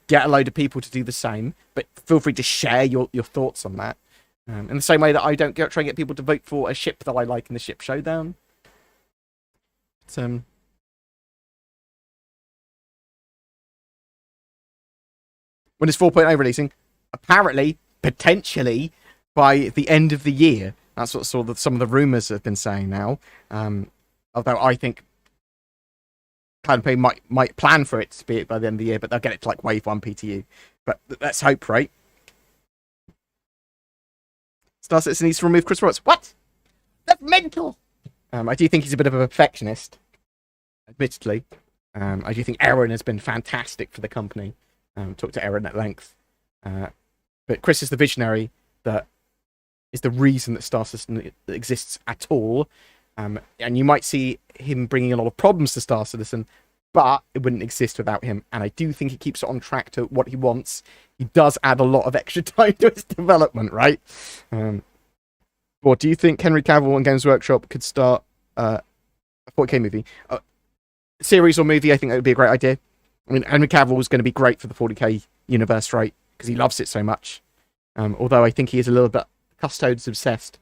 get a load of people to do the same, but feel free to share your thoughts on that. In the same way that I don't try and get people to vote for a ship that I like in the ship showdown. But, when is 4.0 releasing? Apparently, potentially, by the end of the year. That's what sort of some of the rumours have been saying now. Although I think Clan might plan for it to be by the end of the year, but they'll get it to like Wave 1 PTU. But let's hope, right? Star Citizen needs to remove Chris Roberts. What? That's mental! I do think he's a bit of a perfectionist, admittedly. I do think Aaron has been fantastic for the company. Talked to Aaron at length. But Chris is the visionary that is the reason that Star Citizen exists at all. And you might see him bringing a lot of problems to Star Citizen, but it wouldn't exist without him. And I do think he keeps it on track to what he wants. He does add a lot of extra time to its development, right? Or do you think Henry Cavill and Games Workshop could start a 40k movie? Series or movie, I think that would be a great idea. I mean, Henry Cavill is going to be great for the 40k universe, right? Because he loves it so much. Although I think he is a little bit Custodes obsessed.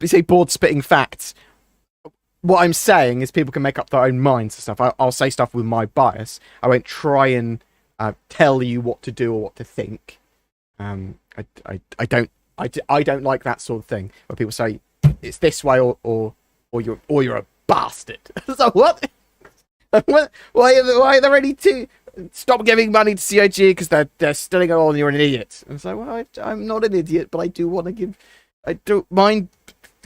You say board spitting facts. What I'm saying is people can make up their own minds and stuff. I'll say stuff with my bias. I won't try and tell you what to do or what to think. I don't like that sort of thing where people say it's this way or you're a bastard. So what? Why are there any two? Stop giving money to CIG because they're stealing it all and you're an idiot. And it's like, well, I'm not an idiot, but I do want to give. I don't mind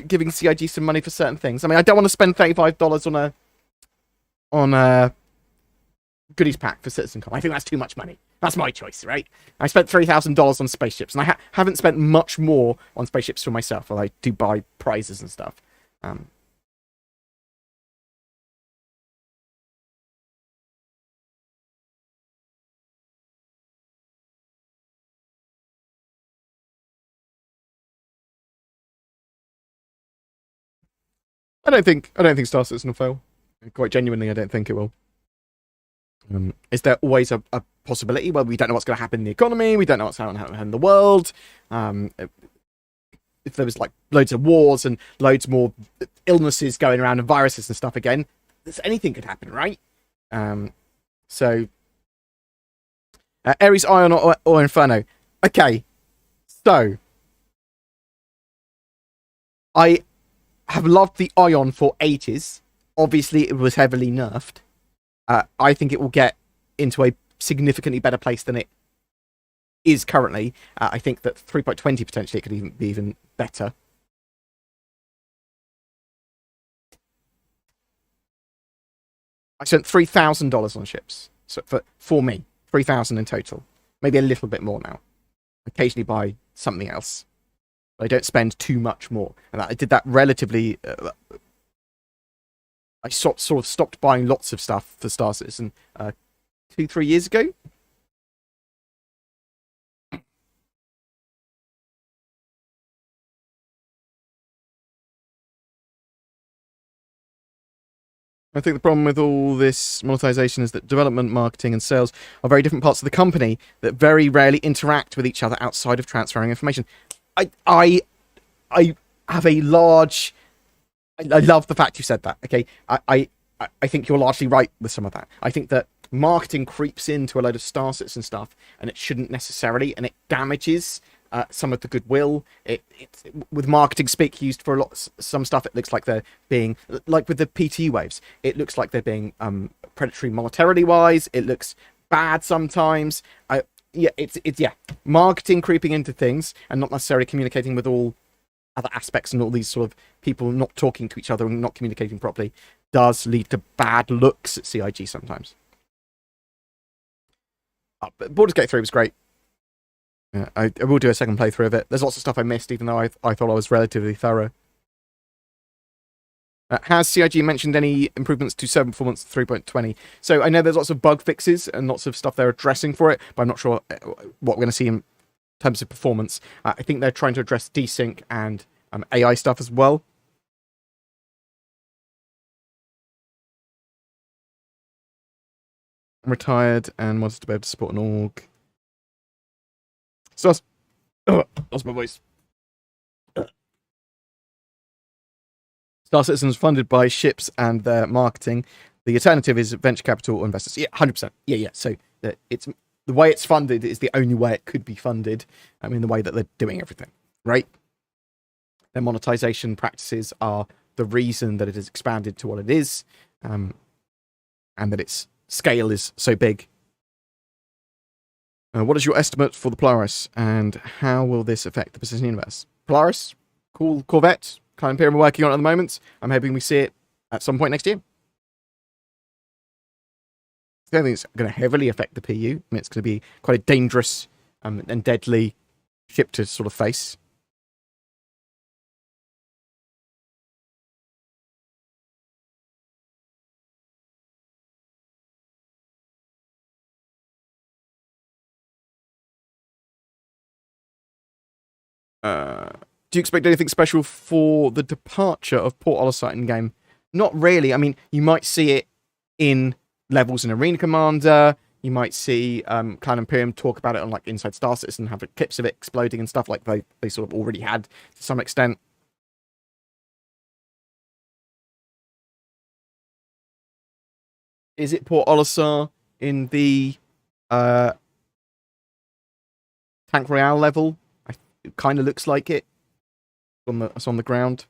giving CIG some money for certain things. I mean, I don't want to spend $35 on a goodies pack for CitizenCon. I think that's too much money. That's my choice, right? I spent $3,000 on spaceships, and I haven't spent much more on spaceships for myself, although I do buy prizes and stuff. I don't think Star Citizen will fail. Quite genuinely, I don't think it will. Is there always a possibility? Well, we don't know what's going to happen in the economy. We don't know what's going to happen in the world. If there was like loads of wars and loads more illnesses going around and viruses and stuff again, anything could happen, right? So Ares, Ion, or Inferno. Okay, so I have loved the Ion for ages. Obviously, it was heavily nerfed. I think it will get into a significantly better place than it is currently. I think that 3.20 potentially it could even be even better. I spent $3,000 on ships, so for me, 3,000 in total. Maybe a little bit more now. Occasionally buy something else. But I don't spend too much more, and I did that relatively. I sort of stopped buying lots of stuff for Star Citizen 2-3 years ago. I think the problem with all this monetization is that development, marketing, and sales are very different parts of the company that very rarely interact with each other outside of transferring information. I have a large. I love the fact you said that. Okay, I think you're largely right with some of that. I think that marketing creeps into a load of Star Citizen stuff, and it shouldn't necessarily, and it damages some of the goodwill. With marketing speak used for some stuff, it looks like they're being, like with the PT waves, it looks like they're being predatory monetarily wise. It looks bad sometimes. It's marketing creeping into things and not necessarily communicating with all other aspects, and all these sort of people not talking to each other and not communicating properly does lead to bad looks at CIG sometimes. But Baldur's Gate 3 was great. Yeah, I will do a second playthrough of it. There's lots of stuff I missed, even though I thought I was relatively thorough. Has CIG mentioned any improvements to server performance 3.20? So I know there's lots of bug fixes and lots of stuff they're addressing for it, but I'm not sure what we're going to see in terms of performance. I think they're trying to address desync and AI stuff as well. I'm retired and wanted to be able to support an org. So lost my voice. Star Citizen is funded by ships and their marketing. The alternative is venture capital or investors. Yeah, 100%. Yeah. So it's the way it's funded is the only way it could be funded. I mean, the way that they're doing everything, right? Their monetization practices are the reason that it has expanded to what it is, and that its scale is so big. What is your estimate for the Polaris, and how will this affect the Precision Universe? Polaris, cool Corvette, kind of Imperium we're working on at the moment. I'm hoping we see it at some point next year. I don't think it's going to heavily affect the PU. I mean, it's going to be quite a dangerous and deadly ship to sort of face. Do you expect anything special for the departure of Port Olisite in game? Not really. I mean, you might see it in levels in Arena Commander. You might see Clan Imperium talk about it on like Inside Star Citizen, have clips of it exploding and stuff like they sort of already had to some extent. Is it Port Olisar in the Tank Royale level? It kind of looks like it. It's on the ground.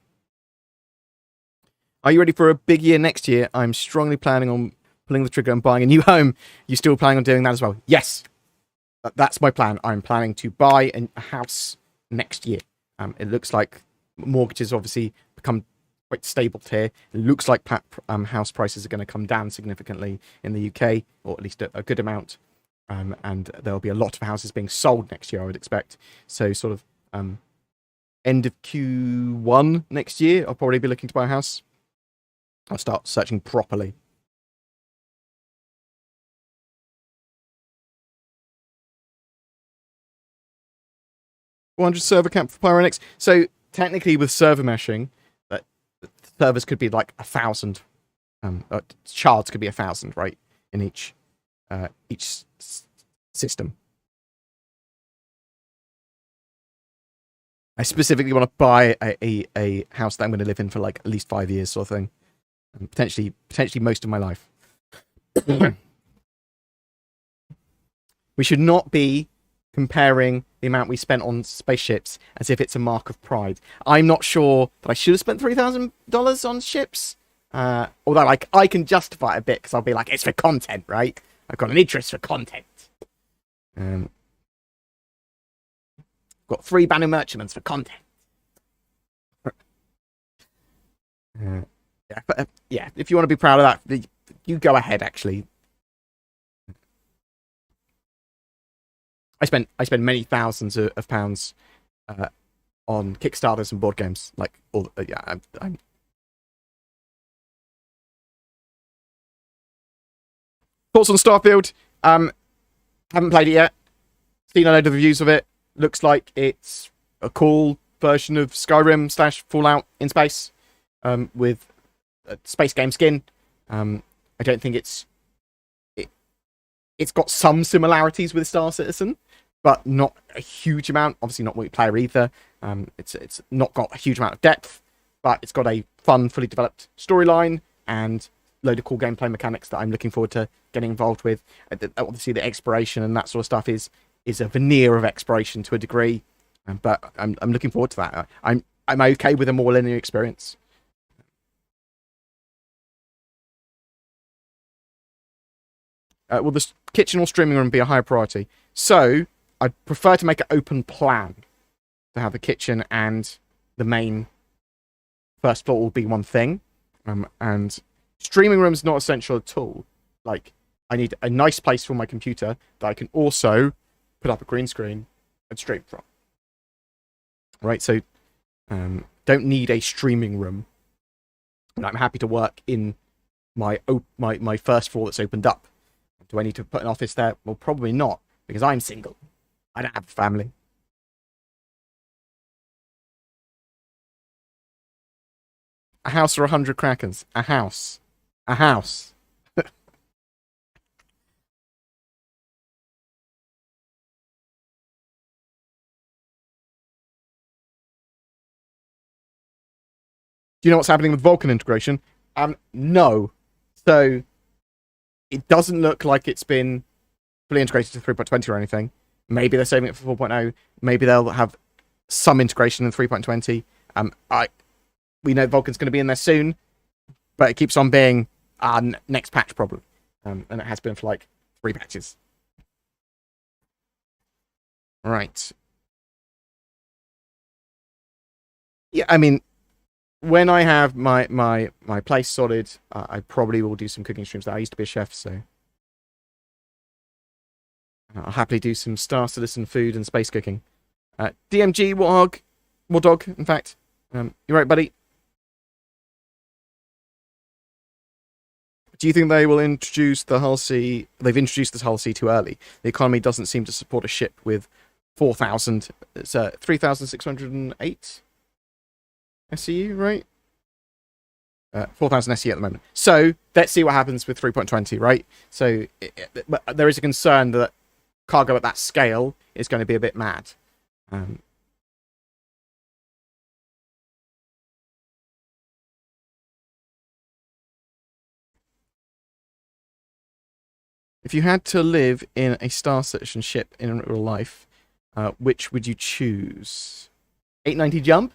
Are you ready for a big year next year? I'm strongly planning on pulling the trigger and buying a new home. You still planning on doing that as well? Yes. That's my plan. I'm planning to buy a house next year. It looks like mortgages obviously become quite stable here. It looks like house prices are going to come down significantly in the UK, or at least a good amount. And there'll be a lot of houses being sold next year, I would expect. So sort of end of Q1 next year, I'll probably be looking to buy a house. I'll start searching properly. $400 server camp for Pyronix. So technically, with server meshing, servers could be like 1,000. Shards could be 1,000, right? In each system. I specifically want to buy a house that I'm going to live in for like at least 5 years, sort of thing, and potentially most of my life. We should not be comparing the amount we spent on spaceships as if it's a mark of pride. I'm not sure that I should have spent $3,000 on ships. Although, like, I can justify it a bit because I'll be like, it's for content, right? I've got an interest for content. Got 3 Banu merchantments for content. Yeah, if you want to be proud of that, you go ahead. Actually, I spent many thousands of pounds on Kickstarters and board games. Like all, yeah, I'm. Thoughts on Starfield? Haven't played it yet. Seen a load of reviews of it. Looks like it's a cool version of Skyrim / Fallout in space, with a space game skin. I don't think it's got some similarities with Star Citizen, but not a huge amount. Obviously not multiplayer either. It's not got a huge amount of depth, but it's got a fun, fully developed storyline and load of cool gameplay mechanics that I'm looking forward to getting involved with. Obviously the exploration and that sort of stuff is a veneer of exploration to a degree, but I'm looking forward to that. I'm okay with a more linear experience. Will the kitchen or streaming room be a higher priority? So I prefer to make an open plan to have the kitchen and the main first floor will be one thing, and streaming room is not essential at all. Like, I need a nice place for my computer that I can also put up a green screen and stream from. Right, so don't need a streaming room. And I'm happy to work in my first floor that's opened up. Do I need to put an office there? Well, probably not, because I'm single. I don't have a family. A house or 100 Krakens? A house. A house. Do you know what's happening with Vulkan integration? No. So it doesn't look like it's been fully integrated to 3.20 or anything. Maybe they're saving it for 4.0. Maybe they'll have some integration in 3.20. We know Vulkan's going to be in there soon, but it keeps on being our next patch problem. And it has been for like 3 patches. Right. Yeah, I mean, when I have my place sorted, I probably will do some cooking streams. I used to be a chef, so I'll happily do some Star Citizen food and space cooking. DMG Warthog, in fact. You're right, buddy. Do you think they will introduce the Hull C? They've introduced this Hull C too early. The economy doesn't seem to support a ship with 4,000. It's 3,608 SEU, right? 4,000 SEU at the moment. So let's see what happens with 3.20, right? So there is a concern that cargo at that scale is going to be a bit mad. If you had to live in a Star Citizen ship in real life, which would you choose? 890 jump?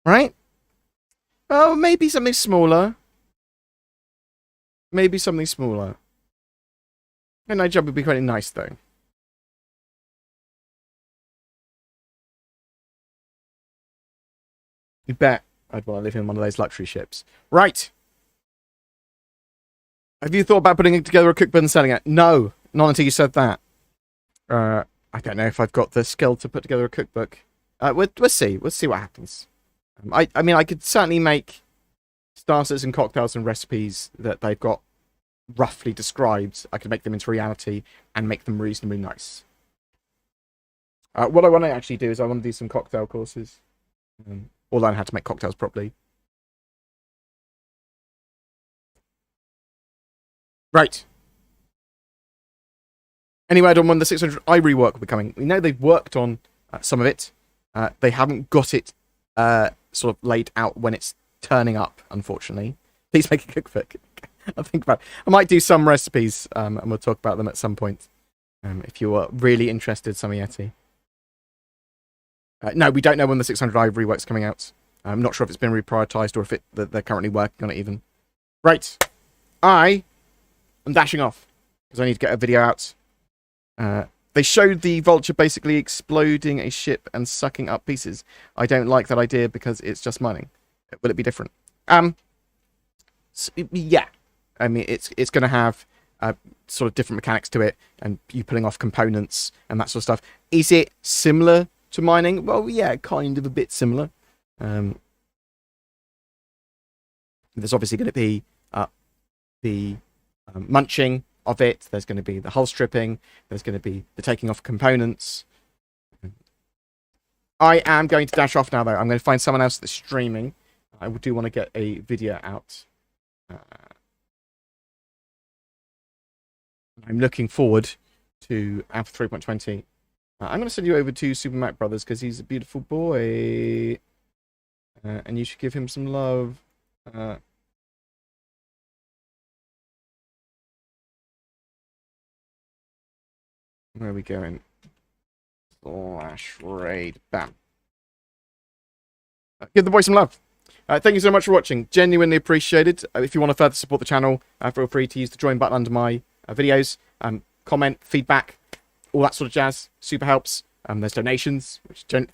Right? Oh, maybe something smaller. Maybe something smaller. 890 jump would be quite nice, though. You bet I'd want to live in one of those luxury ships. Right. Have you thought about putting together a cookbook and selling it? No, not until you said that. I don't know if I've got the skill to put together a cookbook. We'll see. We'll see what happens. I mean, I could certainly make Star Citizen cocktails and recipes that they've got roughly described. I could make them into reality and make them reasonably nice. What I want to actually do is I want to do some cocktail courses. Or learn how to make cocktails properly. Right. Anyway, I don't want the 600i rework will be coming. We know they've worked on some of it. They haven't got it sort of laid out when it's turning up, unfortunately. Please make a cookbook. I'll think about it. I might do some recipes, and we'll talk about them at some point. If you are really interested, Samiyeti. No, we don't know when the 600i rework's coming out. I'm not sure if it's been reprioritized or if they're currently working on it even. Right. I am dashing off because I need to get a video out. They showed the vulture basically exploding a ship and sucking up pieces. I don't like that idea because it's just mining. Will it be different? Yeah. I mean, it's going to have sort of different mechanics to it, and you pulling off components and that sort of stuff. Is it similar to mining? Well, yeah, kind of a bit similar. There's obviously going to be the munching of it. There's going to be the hull stripping. There's going to be the taking off components. I am going to dash off now, though. I'm going to find someone else that's streaming. I do want to get a video out. I'm looking forward to Alpha 3.20. I'm going to send you over to Super Mac Brothers because he's a beautiful boy. And you should give him some love. Where are we going? /raid. Bam. Give the boy some love. Thank you so much for watching. Genuinely appreciated. If you want to further support the channel, feel free to use the join button under my videos. Comment, feedback, all that sort of jazz. Super helps. There's donations.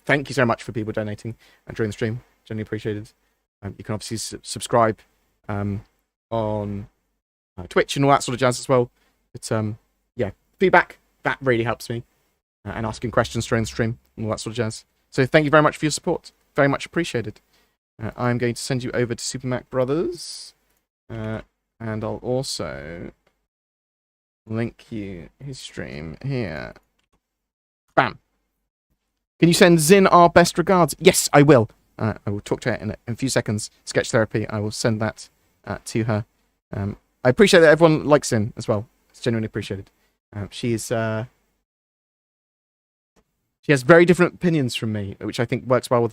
Thank you so much for people donating during the stream. Genuinely appreciated. You can obviously subscribe on Twitch and all that sort of jazz as well. But yeah, feedback, that really helps me. And asking questions during the stream and all that sort of jazz. So thank you very much for your support. Very much appreciated. I'm going to send you over to Super Mac Brothers. And I'll also link you his stream here. Bam. Can you send Zin our best regards? Yes, I will. I will talk to her in a few seconds. Sketch therapy. I will send that to her. I appreciate that everyone likes Zin as well. It's genuinely appreciated. She has very different opinions from me, which I think works well with